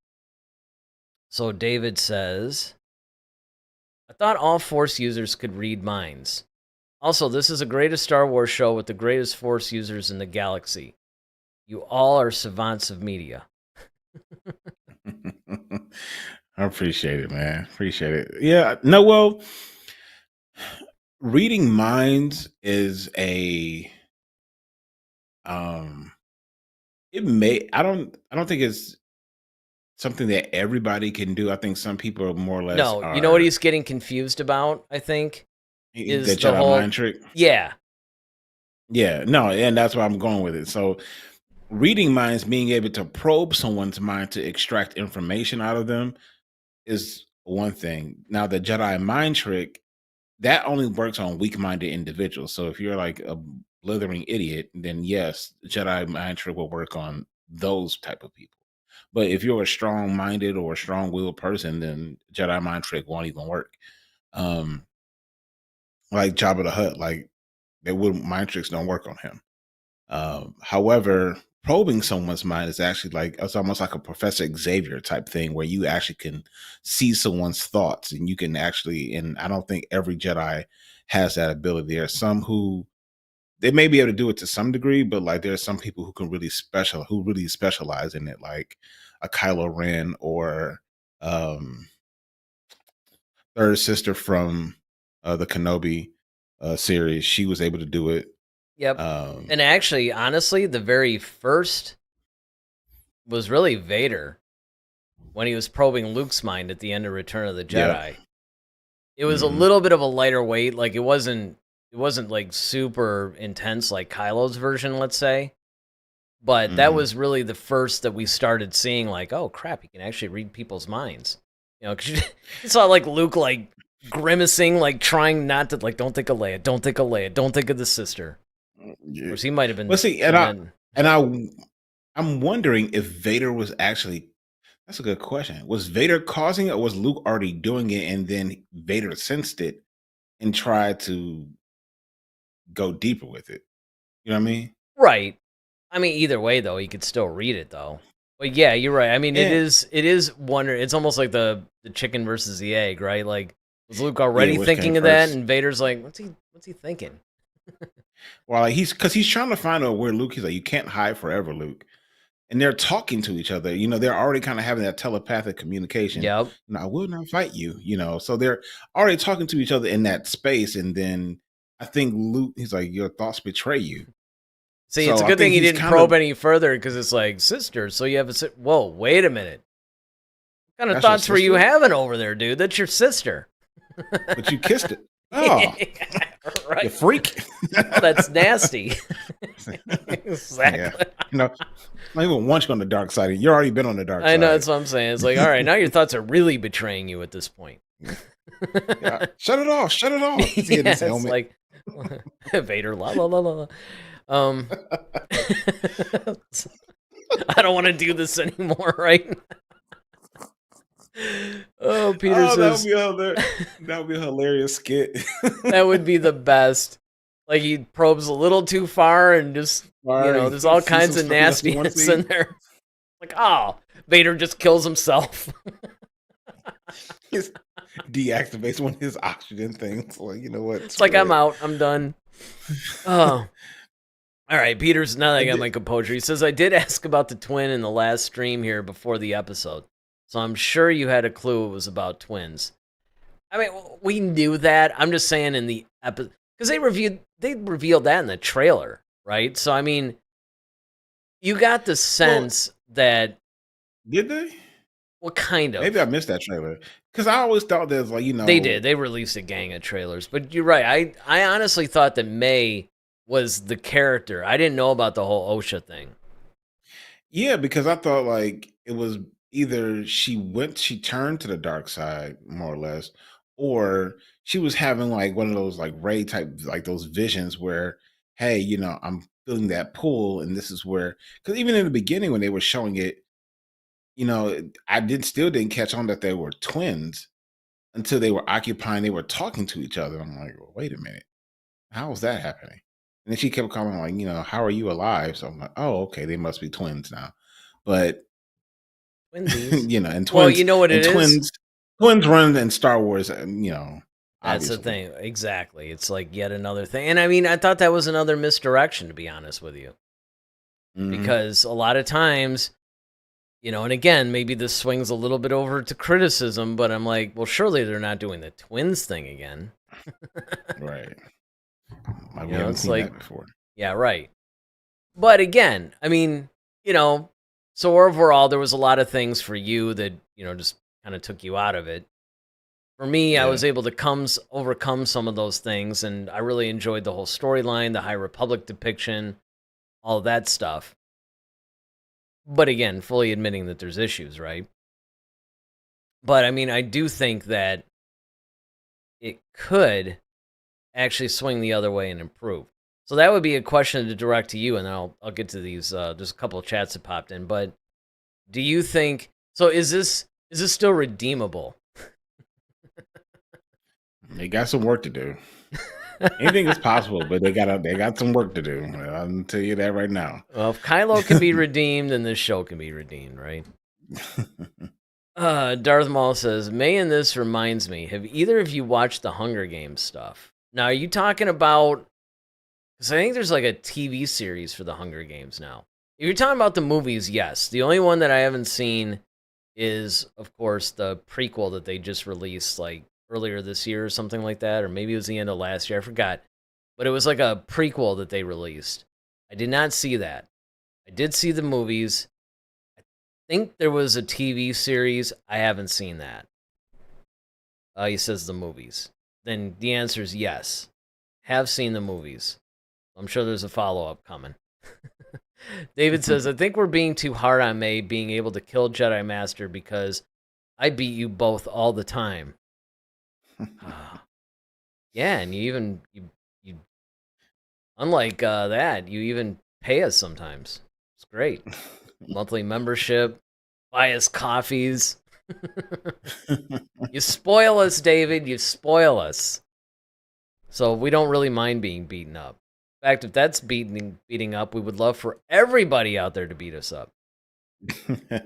So David says, I thought all Force users could read minds. Also, this is the greatest Star Wars show with the greatest Force users in the galaxy. You all are savants of media. I appreciate it, man. Appreciate it. Yeah. No, well, reading minds is I don't think it's something that everybody can do. I think some people are more or less. No, you know what he's getting confused about, I think? Is the Jedi mind trick? Yeah. Yeah, no, and that's why I'm going with it. So reading minds, being able to probe someone's mind to extract information out of them is one thing. Now, the Jedi mind trick, that only works on weak-minded individuals. So if you're like a blithering idiot, then yes, Jedi mind trick will work on those type of people. But if you're a strong-minded or a strong-willed person, then Jedi mind trick won't even work. Like Jabba the Hutt, like mind tricks don't work on him. However, probing someone's mind is actually like, it's almost like a Professor Xavier type thing where you actually can see someone's thoughts, and you can actually, and I don't think every Jedi has that ability. There are some who they may be able to do it to some degree, but like there are some people who really specialize in it, like a Kylo Ren or third sister from the Kenobi series. She was able to do it. Yep. And actually, honestly, the very first was really Vader when he was probing Luke's mind at the end of Return of the Jedi. Yeah. It was a little bit of a lighter weight. Like it wasn't like super intense like Kylo's version, let's say. But that was really the first that we started seeing, like, oh crap, you can actually read people's minds. Because you saw like Luke like grimacing, like trying not to, like, don't think of Leia, don't think of Leia, don't think of the sister. Yeah. Of course, he might have been. Well, see, I'm wondering if Vader was actually. That's a good question. Was Vader causing it, or was Luke already doing it, and then Vader sensed it and tried to go deeper with it? You know what I mean? Right. I mean, either way, though, he could still read it, though. But yeah, you're right. I mean, it is wonder. It's almost like the chicken versus the egg, right? Like, was Luke already thinking of that, and Vader's like, what's he thinking? Well, like he's trying to find out where Luke. He's like, you can't hide forever, Luke. And they're talking to each other. They're already kind of having that telepathic communication. Yep. I will not fight you. So they're already talking to each other in that space. And then I think Luke, he's like, your thoughts betray you. See, it's a good thing he didn't probe any further, because it's like, sister. So you have whoa, wait a minute. What kind of thoughts were you having over there, dude? That's your sister. But you kissed it. Oh, right. You freak. Oh, that's nasty. Exactly. Yeah. Not even want you on the dark side. You've already been on the dark side. I know, that's what I'm saying. It's like, all right, now your thoughts are really betraying you at this point. Yeah, shut it off, shut it off. He's hitting Yeah, his it's helmet. like Vader, la la la la. La. Um, I don't want to do this anymore, right? Oh, Peter Oh, says that would be a hilarious skit. that would be the best. Like he probes a little too far and just, Sorry, there's all see some kinds of stuff he doesn't want to nastiness in see. there. Like, oh, Vader just kills himself. His deactivates one of his oxygen things. Like, you know what? It's like, Screw I'm it. out. I'm done. Oh. All right, Peter's, now that I And got the- my composure, he says, I did ask about the twin in the last stream here before the episode. So I'm sure you had a clue it was about twins. I mean, we knew that. I'm just saying in the episode, because they revealed that in the trailer, right? So, I mean, you got the sense that, Did they? well, kind of. Maybe I missed that trailer. Because I always thought there's like, They did. They released a gang of trailers. But you're right. I honestly thought that May was the character. I didn't know about the whole OSHA thing. Yeah, because I thought like it was either she turned to the dark side, more or less, or she was having like one of those like Ray type, like those visions where, hey, I'm feeling that pull, and this is where, because even in the beginning when they were showing it, I still didn't catch on that they were twins until they were occupying, they were talking to each other. I'm like, well, wait a minute, how is that happening? And then she kept calling like, how are you alive? So I'm like, oh, okay, they must be twins now. But Twinsies. and Well, twins you know what and it is? twins run in Star Wars, That's the obviously. thing. Exactly. It's like yet another thing. And I mean, I thought that was another misdirection, to be honest with you. Mhm. Because a lot of times, and again, maybe this swings a little bit over to criticism, but I'm like, well, surely they're not doing the twins thing again. Right. Like we You know, haven't it's seen like, that before. yeah, right. But again, I mean, so overall, there was a lot of things for you that, just kind of took you out of it. For me, I Yeah. was able to overcome some of those things, and I really enjoyed the whole storyline, the High Republic depiction, all of that stuff. But again, fully admitting that there's issues, right? But I mean, I do think that it could actually swing the other way and improve. So that would be a question to direct to you, and then I'll get to these. There's a couple of chats that popped in, but do you think so? Is this still redeemable? They got some work to do. Anything is possible, but they got some work to do. I'll tell you that right now. Well, if Kylo can be redeemed, then this show can be redeemed, right? Darth Maul says, May in this reminds me, have either of you watched the Hunger Games stuff? Now, are you talking about, because I think there's like a TV series for the Hunger Games now. If you're talking about the movies, yes. The only one that I haven't seen is, of course, the prequel that they just released like earlier this year or something like that, or maybe it was the end of last year, I forgot. But it was like a prequel that they released. I did not see that. I did see the movies. I think there was a TV series. I haven't seen that. He says the movies. Then the answer is yes. Have seen the movies. I'm sure there's a follow-up coming. David says, I think we're being too hard on May being able to kill Jedi Master because I beat you both all the time. Yeah, and you unlike that, you even pay us sometimes. It's great. Monthly membership, buy us coffees. You spoil us, David. You spoil us. So we don't really mind being beaten up. In fact, if that's beating up, we would love for everybody out there to beat us up.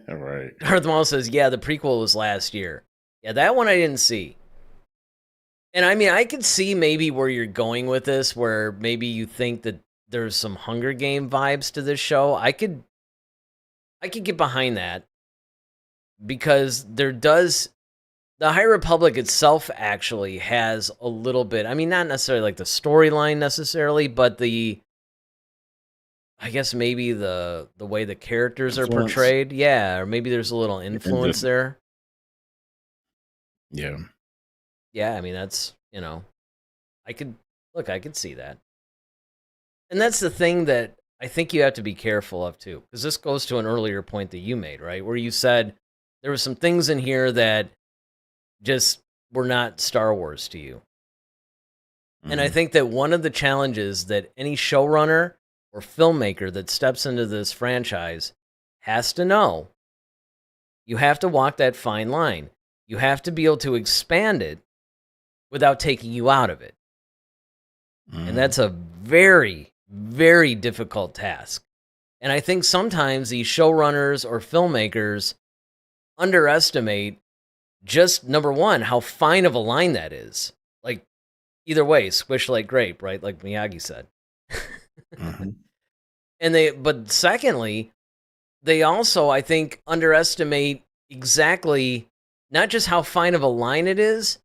Right. Darth Maul says, yeah, the prequel was last year. Yeah, that one I didn't see. And I mean, I could see maybe where you're going with this, where maybe you think that there's some Hunger Game vibes to this show. I could get behind that because the High Republic itself actually has a little bit, I mean, not necessarily like the storyline necessarily, but I guess maybe the way the characters are portrayed. Yeah, or maybe there's a little influence there. Yeah. Yeah, I mean, that's, I could see that. And that's the thing that I think you have to be careful of too, because this goes to an earlier point that you made, right? Where you said there were some things in here that just were not Star Wars to you. And I think that one of the challenges that any showrunner or filmmaker that steps into this franchise has to know, you have to walk that fine line. You have to be able to expand it without taking you out of it. And that's a very, very difficult task. And I think sometimes these showrunners or filmmakers underestimate just, number one, how fine of a line that is. Like, either way, squish like grape, right? Like Miyagi said. But secondly, they also, I think, underestimate exactly not just how fine of a line it is,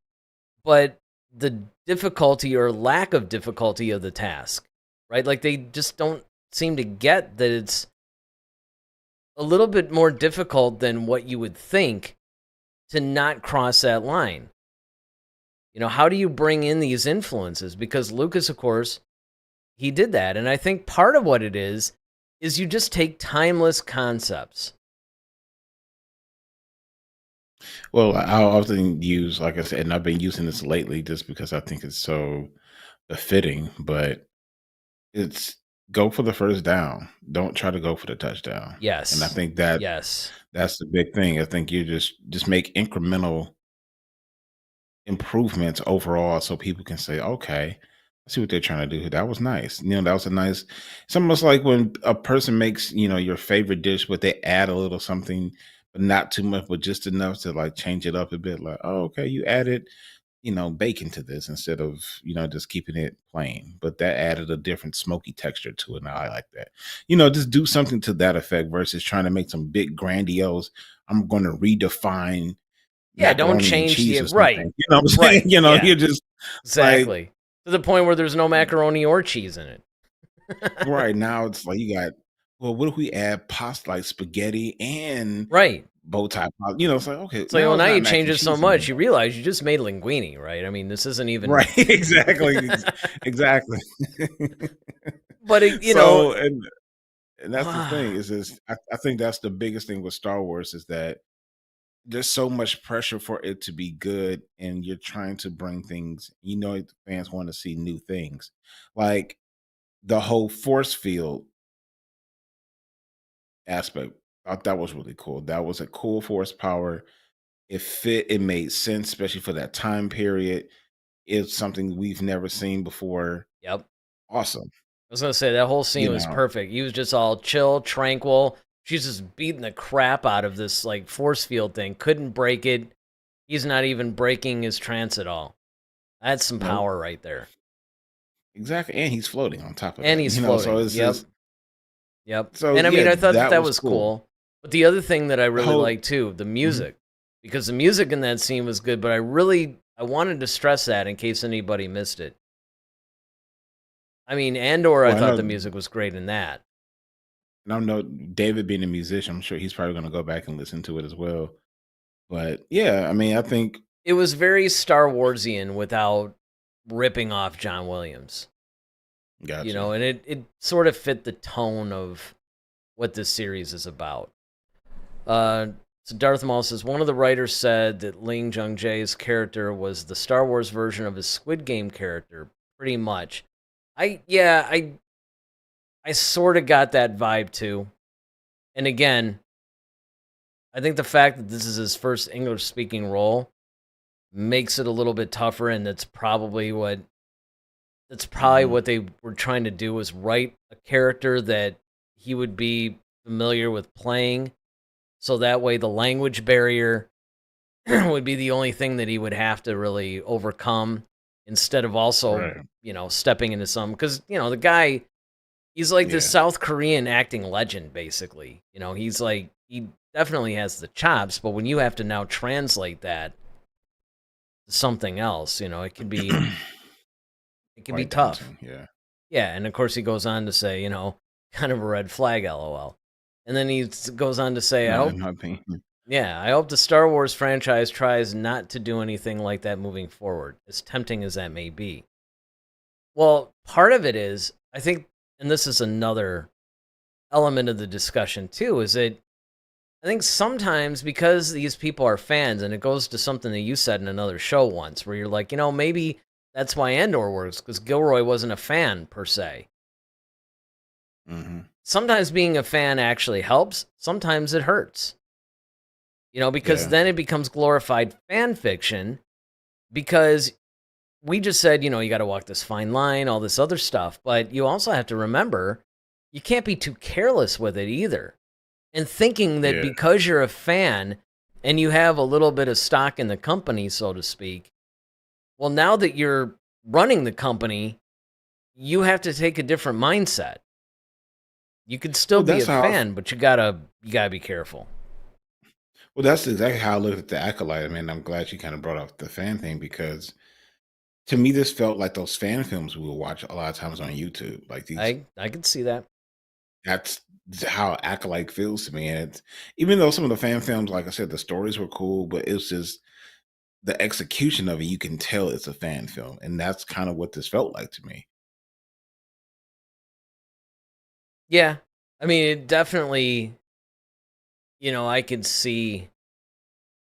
but the difficulty or lack of difficulty of the task, right? Like, they just don't seem to get that it's a little bit more difficult than what you would think to not cross that line. You know, how do you bring in these influences? Because Lucas, of course, he did that. And I think part of what it is you just take timeless concepts. Well, I often use, like I said, and I've been using this lately just because I think it's so befitting, but it's go for the first down. Don't try to go for the touchdown. And I Yes. think that Yes. that's the big thing. I think you just make incremental improvements overall so people can say, okay, I see what they're trying to do. That was nice. That was a nice, it's almost like when a person makes, your favorite dish, but they add a little something, but not too much, but just enough to like change it up a bit. Like, oh, okay, you added, bacon to this instead of, just keeping it plain. But that added a different smoky texture to it. Now I like that. Just do something to that effect versus trying to make some big grandiose. I'm going to redefine Yeah, don't macaroni and change cheese the or right. something. You know what I'm saying? Right. Yeah. You're just like, Exactly. To the point where there's no macaroni or cheese in it. right now it's like you got, well, what if we add pasta like spaghetti and Right. bow tie pasta? It's like, okay, It's like, now well, it's now not you mac change and it so cheese much, you anymore. realize you just made linguine, right? I mean, this isn't even. Right. Exactly. Exactly. But, So, and that's the thing is I think that's the biggest thing with Star Wars is that there's so much pressure for it to be good, and you're trying to bring things, fans want to see new things. Like the whole force field aspect. I thought that was really cool. That was a cool force power. It fit, it made sense, especially for that time period. It's something we've never seen before. Yep. Awesome. I was going to say, that whole scene You was know, perfect. He was just all chill, tranquil. She's just beating the crap out of this, like, force field thing. Couldn't break it. He's not even breaking his trance at all. That's some nope. power right there. Exactly. And he's floating on top of And that. he's So floating. it's Yep. just, Yep. so And I mean, yeah, I thought that that was was cool. cool. But the other thing that I The really whole, liked too, the mhm. music. Because the music in that scene was good, but I wanted to stress that in case anybody missed it. I mean, Andor, I Well, I thought know, the music was great in that. and I know David being a musician, I'm sure he's probably going to go back and listen to it as well. But yeah, I mean, I think, It was very Star Warsian without ripping off John Williams. gotcha. And it sort of fit the tone of what this series is about. So Darth Maul says, one of the writers said that Ling Jung-jae's character was the Star Wars version of his Squid Game character, pretty much. I sort of got that vibe too. And again, I think the fact that this is his first English-speaking role makes it a little bit tougher, and that's probably what they were trying to do, was write a character that he would be familiar with playing, so that way the language barrier would be the only thing that he would have to really overcome, instead of also, Right. stepping into some, because, the guy, he's like this Yeah. South Korean acting legend, basically. He's like, he definitely has the chops, but when you have to now translate that to something else, it can be Quite tough. daunting. Yeah. Yeah, and of course he goes on to say, kind of a red flag, lol. And then he goes on to say, No, in my opinion. I hope the Star Wars franchise tries not to do anything like that moving forward, as tempting as that may be. Well, part of it is, I think, and this is another element of the discussion too, is that I think sometimes because these people are fans, and it goes to something that you said in another show once, where you're like, maybe that's why Andor works, because Gilroy wasn't a fan per se. Mhm. Sometimes being a fan actually helps. Sometimes it hurts. Because Yeah. then it becomes glorified fan fiction. Because we just said, you got to walk this fine line, all this other stuff. But you also have to remember, you can't be too careless with it either. And thinking that Yeah. because you're a fan and you have a little bit of stock in the company, so to speak, well, now that you're running the company, you have to take a different mindset. You can still Well, be that's a how I fan, but you gotta be careful. well, that's exactly how I looked at the Acolyte. I mean, I'm glad you kind of brought up the fan thing because to me, this felt like those fan films we would watch a lot of times on YouTube. Like these, I can see that. that's how Acolyte feels to me. And even though some of the fan films, like I said, the stories were cool, but it's just the execution of it. You can tell it's a fan film, and that's kind of what this felt like to me. Yeah, I mean, it definitely. I could see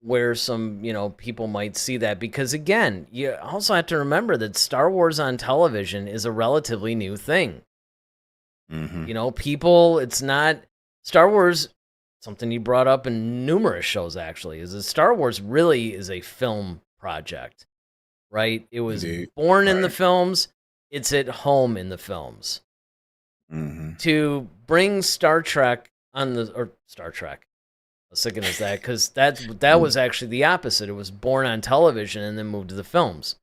where some people might see that, because again, you also have to remember that Star Wars on television is a relatively new thing. Hmm. People, it's not Star Wars. Something you brought up in numerous shows actually is that Star Wars really is a film project, right? It was Indeed. born in the Right. films, it's at home in the films. Hmm. To bring Star Trek on the or Star Trek, I was thinking as that, because that was actually the opposite. It was born on television and then moved to the films.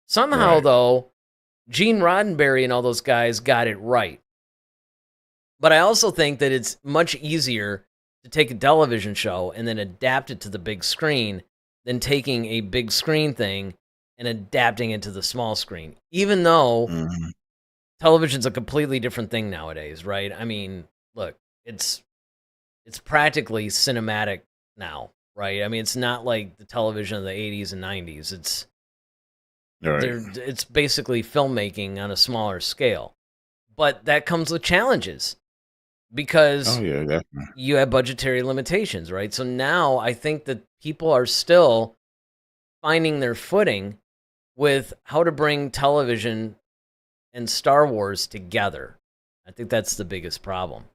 Somehow, Right. though, Gene Roddenberry and all those guys got it right. But I also think that it's much easier to take a television show and then adapt it to the big screen than taking a big screen thing and adapting it to the small screen. Even though Hmm. television's a completely different thing nowadays, right? I mean, look, it's practically cinematic now, right? I mean, it's not like the television of the 80s and 90s. Right. It's basically filmmaking on a smaller scale. But that comes with challenges Oh because yeah, definitely. you have budgetary limitations, right? So now I think that people are still finding their footing with how to bring television and Star Wars together. I think that's the biggest problem.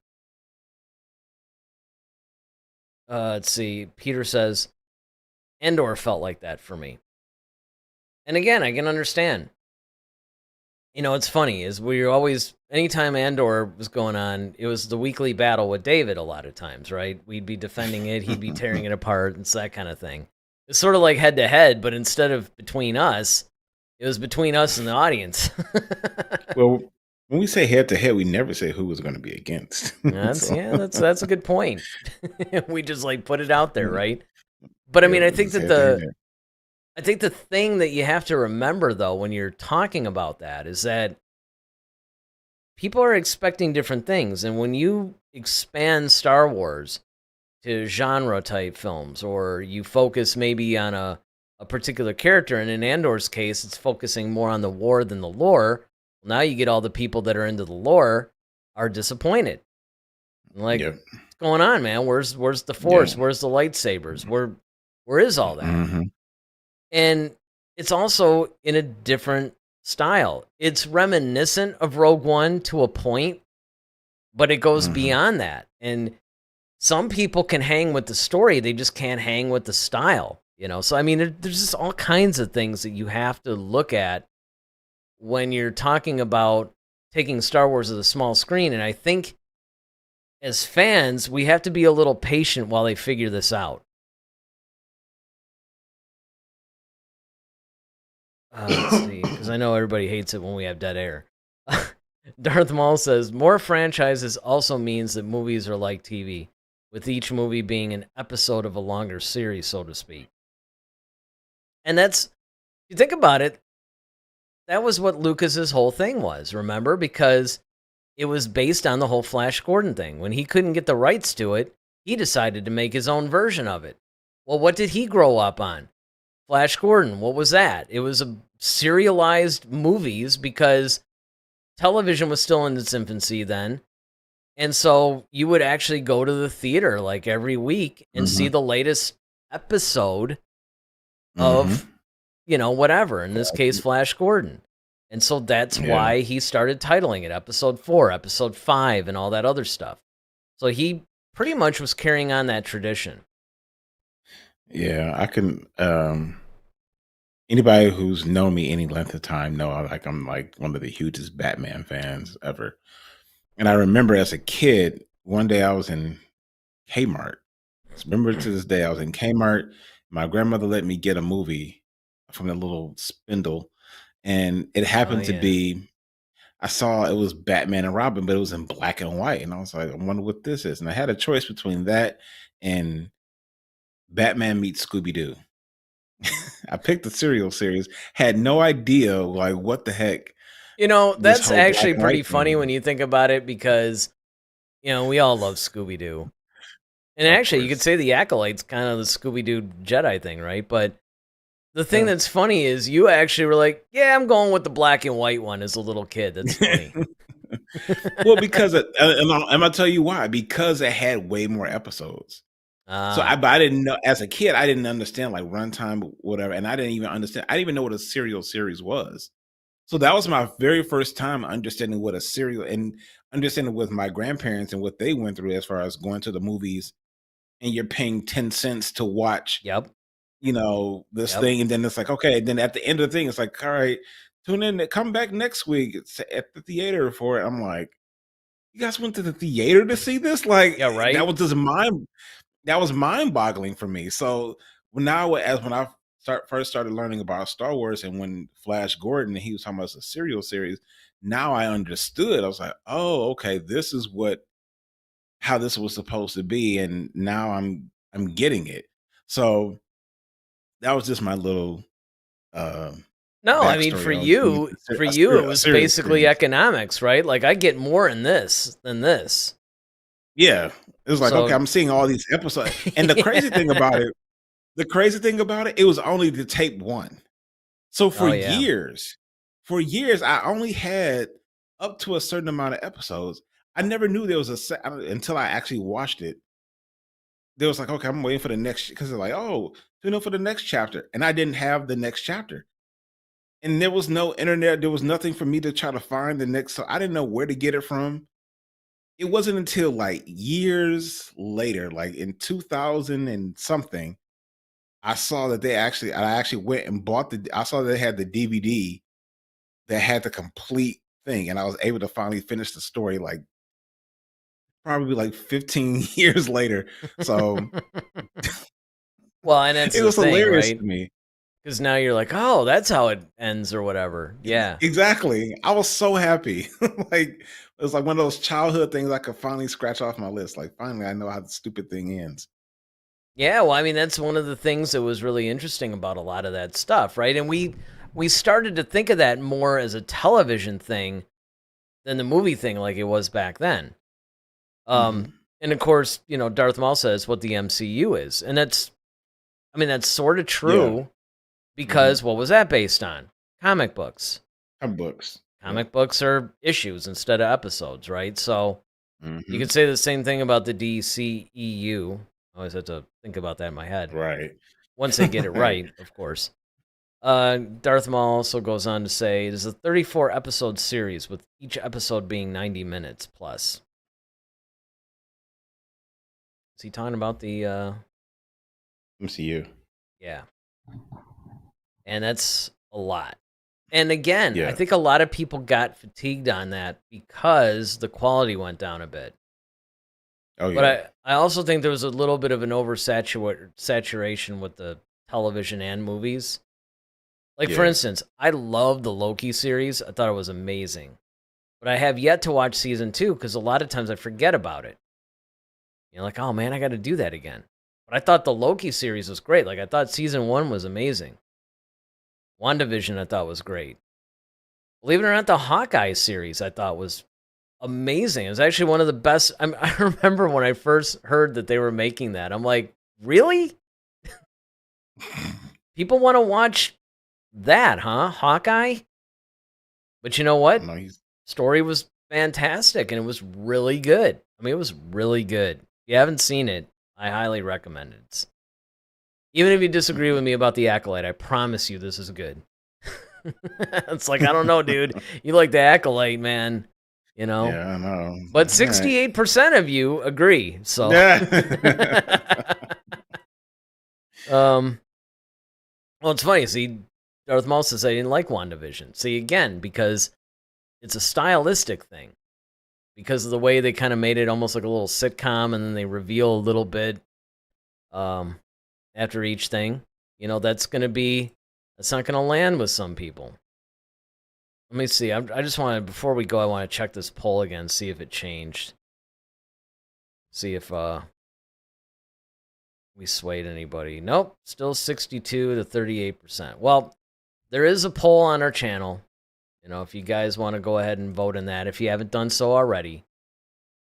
Let's see. Peter says, Endor felt like that for me. And again, I can understand. It's funny is we were always anytime Andor was going on, it was the weekly battle with David a lot of times, right? We'd be defending it, he'd be tearing it apart, it's that kind of thing. It's sort of like head to head, but instead of between us, it was between us and the audience. Well, when we say head to head, we never say who was going to be against. That's So, yeah, that's a good point. We just like put it out there, right? But I yeah, mean, I it think was that head to the head. I think the thing that you have to remember though when you're talking about that is that people are expecting different things. And when you expand Star Wars to genre type films, or you focus maybe on a particular character, and in Andor's case, it's focusing more on the war than the lore, now you get all the people that are into the lore are disappointed. Like, Yep. what's going on, man? Where's the Yeah. force? Where's the lightsabers? Where is all that? Hmm. And it's also in a different style. It's reminiscent of Rogue One to a point, but it goes Hmm. beyond that. And some people can hang with the story, they just can't hang with the style. So I mean, there's just all kinds of things that you have to look at when you're talking about taking Star Wars to the small screen. And I think as fans, we have to be a little patient while they figure this out. Let's see, because I know everybody hates it when we have dead air. Darth Maul says more franchises also means that movies are like TV, with each movie being an episode of a longer series, so to speak. And that's, you think about it, that was what Lucas's whole thing was, remember? Because it was based on the whole Flash Gordon thing. When he couldn't get the rights to it, he decided to make his own version of it. Well, what did he grow up on? Flash Gordon. What was that? It was a serialized movies because television was still in its infancy then. And so you would actually go to the theater like every week and see Mhm. the latest episode of, Mhm. whatever, in this case, Flash Gordon. And so that's Yeah. why he started titling it episode 4, episode 5, and all that other stuff. So he pretty much was carrying on that tradition. Yeah, I can anybody who's known me any length of time know I'm like one of the hugest Batman fans ever. And I remember as a kid, one day I was in Kmart. Remember to this day, I was in Kmart. My grandmother let me get a movie from the little spindle, and it Oh, happened to yeah. be I saw it was Batman and Robin, but it was in black and white, and I was like, I wonder what this is. And I had a choice between that and Batman meets Scooby Doo. I picked the serial series, had no idea like what the heck this That's whole black actually and white pretty thing funny when was. you think about it because, we all love Scooby Doo. And Of actually, you could course. say the Acolyte's kind of the Scooby Doo Jedi thing, right? But the thing Yeah. that's funny is you actually were like, yeah, I'm going with the black and white one as a little kid. That's funny. Well, because and I'll tell you why. Because it had way more episodes. So Ah, but I didn't know as a kid, I didn't understand like runtime, whatever, and I didn't even understand. I didn't even know what a serial series was. So that was my very first time understanding what a serial and understanding with my grandparents and what they went through as far as going to the movies and you're paying 10 cents to watch, yep, this yep. thing, and then it's like, okay, then at the end of the thing, it's like, all right, tune in, come back next week. It's at the theater for it. I'm like, you guys went to the theater to see this? Like Yeah, right? that was mind-boggling for me. So when I first started learning about Star Wars and when Flash Gordon and he was talking about a serial series, now I understood. I was like, oh, okay, this is how this was supposed to be, and now I'm getting it. So that was just my little uh, No, I mean, backstory on for you, it a was serial basically series. economics, right? Like, I get more in this than this. Yeah, it was like, okay, So, I'm seeing all these episodes, and the crazy thing about it, it was only the tape one. So oh, yeah. for years, I only had up to a certain amount of episodes. I never knew there was until I actually watched it. There was like, okay, I'm waiting for the next because they're like, oh, for the next chapter, and I didn't have the next chapter, and there was no internet. There was nothing for me to try to find the next, so I didn't know where to get it from. It wasn't until like years later, like in 2000 and something, I saw that I actually went and bought I saw they had the DVD that had the complete thing, and I was able to finally finish the story, like, probably, like, 15 years later, so Well, and that's it the was thing, hilarious right? to me. Because now you're like, oh, that's how it ends or whatever. Yeah. Exactly. I was so happy. Like, it was like one of those childhood things I could finally scratch off my list, like, finally, I know how the stupid thing ends. Yeah, well, I mean, that's one of the things that was really interesting about a lot of that stuff, right? And we started to think of that more as a television thing than the movie thing like it was back then. Mhm. And of course, Darth Maul says what the MCU is. And that's sort of Yeah. true Mhm. because what was that based on? Comic books. Comic books. Yeah. Comic books are issues instead of episodes, right? So you Mhm. could say the same thing about the DCEU. I always have to think about that in my head. Right. Once they get it Right. right, of course. Darth Maul also goes on to say it is a 34 episode series with each episode being 90 minutes plus. Is he talking about the MCU. yeah. And that's a lot. And again, I Yeah. think a lot of people got fatigued on that because the quality went down a bit. Oh, But yeah. I also think there was a little bit of an saturation with the television and movies. Like, for Yeah. instance, I love the Loki series. I thought it was amazing. But I have yet to watch season 2 because a lot of times I forget about it. Like, oh man, I got to do that again. But I thought the Loki series was great. Like, I thought season 1 was amazing. WandaVision, I thought was great. Believe it or not, the Hawkeye series I thought was amazing. It was actually one of the best. I remember when I first heard that they were making that. I'm like, really? People want to watch that, huh? Hawkeye? But you know what? No, he's Story was fantastic, and it was really good. I mean, it was really good. If you haven't seen it, I highly recommend it. Even if you disagree with me about the Acolyte, I promise you this is good. It's like, I don't know, dude. You like the Acolyte, man. You know? Yeah, I know. But 68% of you agree, so. Well, it's funny. See, Darth Maul says I didn't like WandaVision. See, again, because it's a stylistic thing. Because of the way they kind of made it almost like a little sitcom, and then they reveal a little bit after each thing. You know, that's not going to land with some people. Let me see. I just want to, before we go, I want to check this poll again, see if it changed. See if we swayed anybody. Nope, still 62 to 38%. Well, there is a poll on our channel. You know, if you guys want to go ahead and vote in that, if you haven't done so already,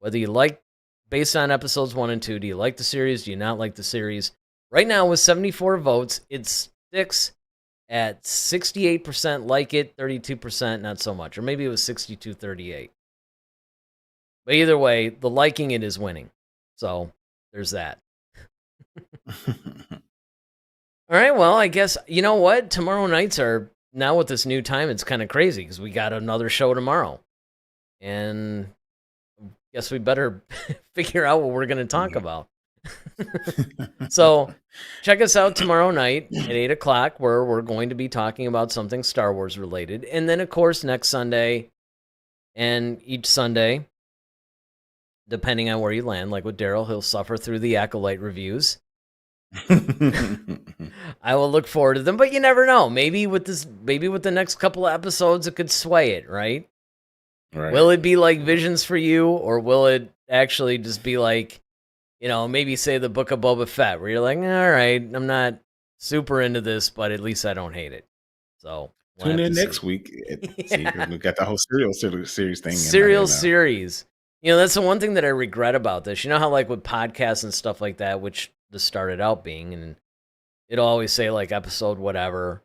whether you like, based on episodes 1 and 2, do you like the series? Do you not like the series? Right now, with 74 votes, it sticks at 68% like it, 32% not so much. Or maybe it was 62-38. But either way, the liking it is winning. So, there's that. All right, well, I guess, you know what? Tomorrow nights are, now with this new time, it's kind of crazy because we got another show tomorrow. And I guess we better figure out what we're going to talk about. So, check us out tomorrow night at 8 o'clock, where we're going to be talking about something Star Wars related. And then, of course, next Sunday and each Sunday, depending on where you land, like with Daryl, he'll suffer through the Acolyte reviews. I will look forward to them, but you never know. Maybe with the next couple of episodes, it could sway it, right? Right. Will it be like Visions for you, or will it actually just be like, you know, maybe say the Book of Boba Fett, where you're like, all right, I'm not super into this, but at least I don't hate it. So tune in next week. See, we got the whole serial series thing. Serial series. You know, that's the one thing that I regret about this. You know how, like, with podcasts and stuff like that, which this started out being, and it'll always say, like, episode whatever,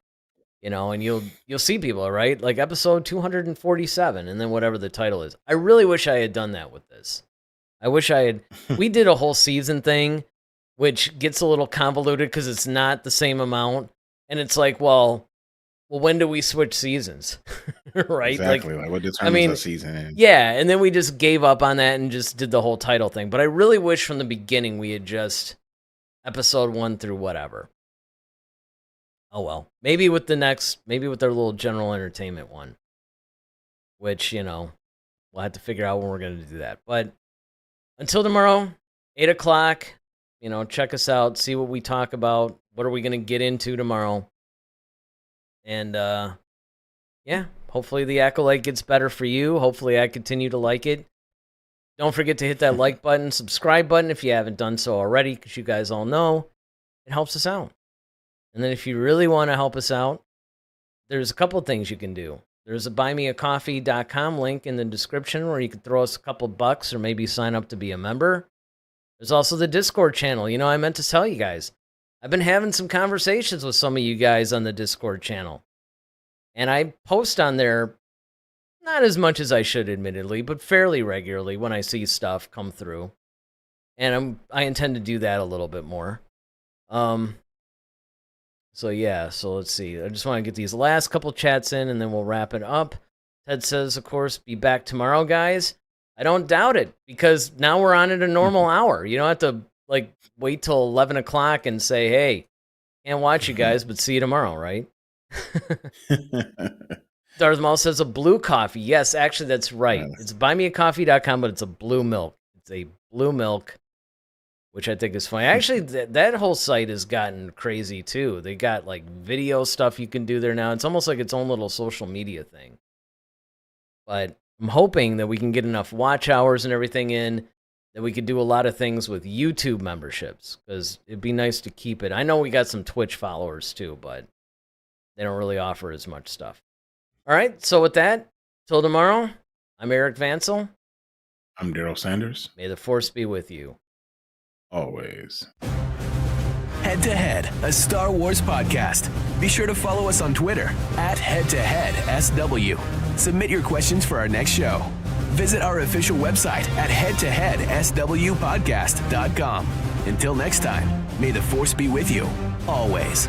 you know, and you'll see people, right? Like, episode 247, and then whatever the title is. I really wish I had done that with this. I wish I had. We did a whole season thing, which gets a little convoluted because it's not the same amount. And it's like, well, when do we switch seasons? Right? Exactly. Like what determines a season? Yeah, and then we just gave up on that and just did the whole title thing. But I really wish from the beginning we had just episode 1 through whatever. Oh well. Maybe with their little general entertainment one. Which, you know, we'll have to figure out when we're going to do that. But until tomorrow, 8 o'clock, you know, check us out, see what we talk about. What are we going to get into tomorrow? And, yeah, hopefully the Acolyte gets better for you. Hopefully I continue to like it. Don't forget to hit that like button, subscribe button if you haven't done so already, because you guys all know it helps us out. And then if you really want to help us out, there's a couple of things you can do. There's a buymeacoffee.com link in the description where you can throw us a couple bucks or maybe sign up to be a member. There's also the Discord channel. You know, I meant to tell you guys, I've been having some conversations with some of you guys on the Discord channel. And I post on there, not as much as I should, admittedly, but fairly regularly when I see stuff come through. And I intend to do that a little bit more. So yeah, so let's see. I just want to get these last couple chats in, and then we'll wrap it up. Ted says, of course, be back tomorrow, guys. I don't doubt it, because now we're on at a normal hour. You don't have to, like, wait till 11 o'clock and say, hey, can't watch you guys, but see you tomorrow, right? Darth Maul says a blue coffee. Yes, actually, that's right. It's buymeacoffee.com, but it's a blue milk. It's a blue milk, which I think is funny. Actually, that whole site has gotten crazy, too. They got, like, video stuff you can do there now. It's almost like its own little social media thing. But I'm hoping that we can get enough watch hours and everything in that we could do a lot of things with YouTube memberships, because it'd be nice to keep it. I know we got some Twitch followers, too, but they don't really offer as much stuff. All right, so with that, till tomorrow, I'm Eric Vansel. I'm Daryl Sanders. May the Force be with you. Always. Head to Head, a Star Wars podcast. Be sure to follow us on Twitter @HeadToHeadSW. Submit your questions for our next show. visit our official website at headtoheadswpodcast.com. Until next time, may the Force be with you, always.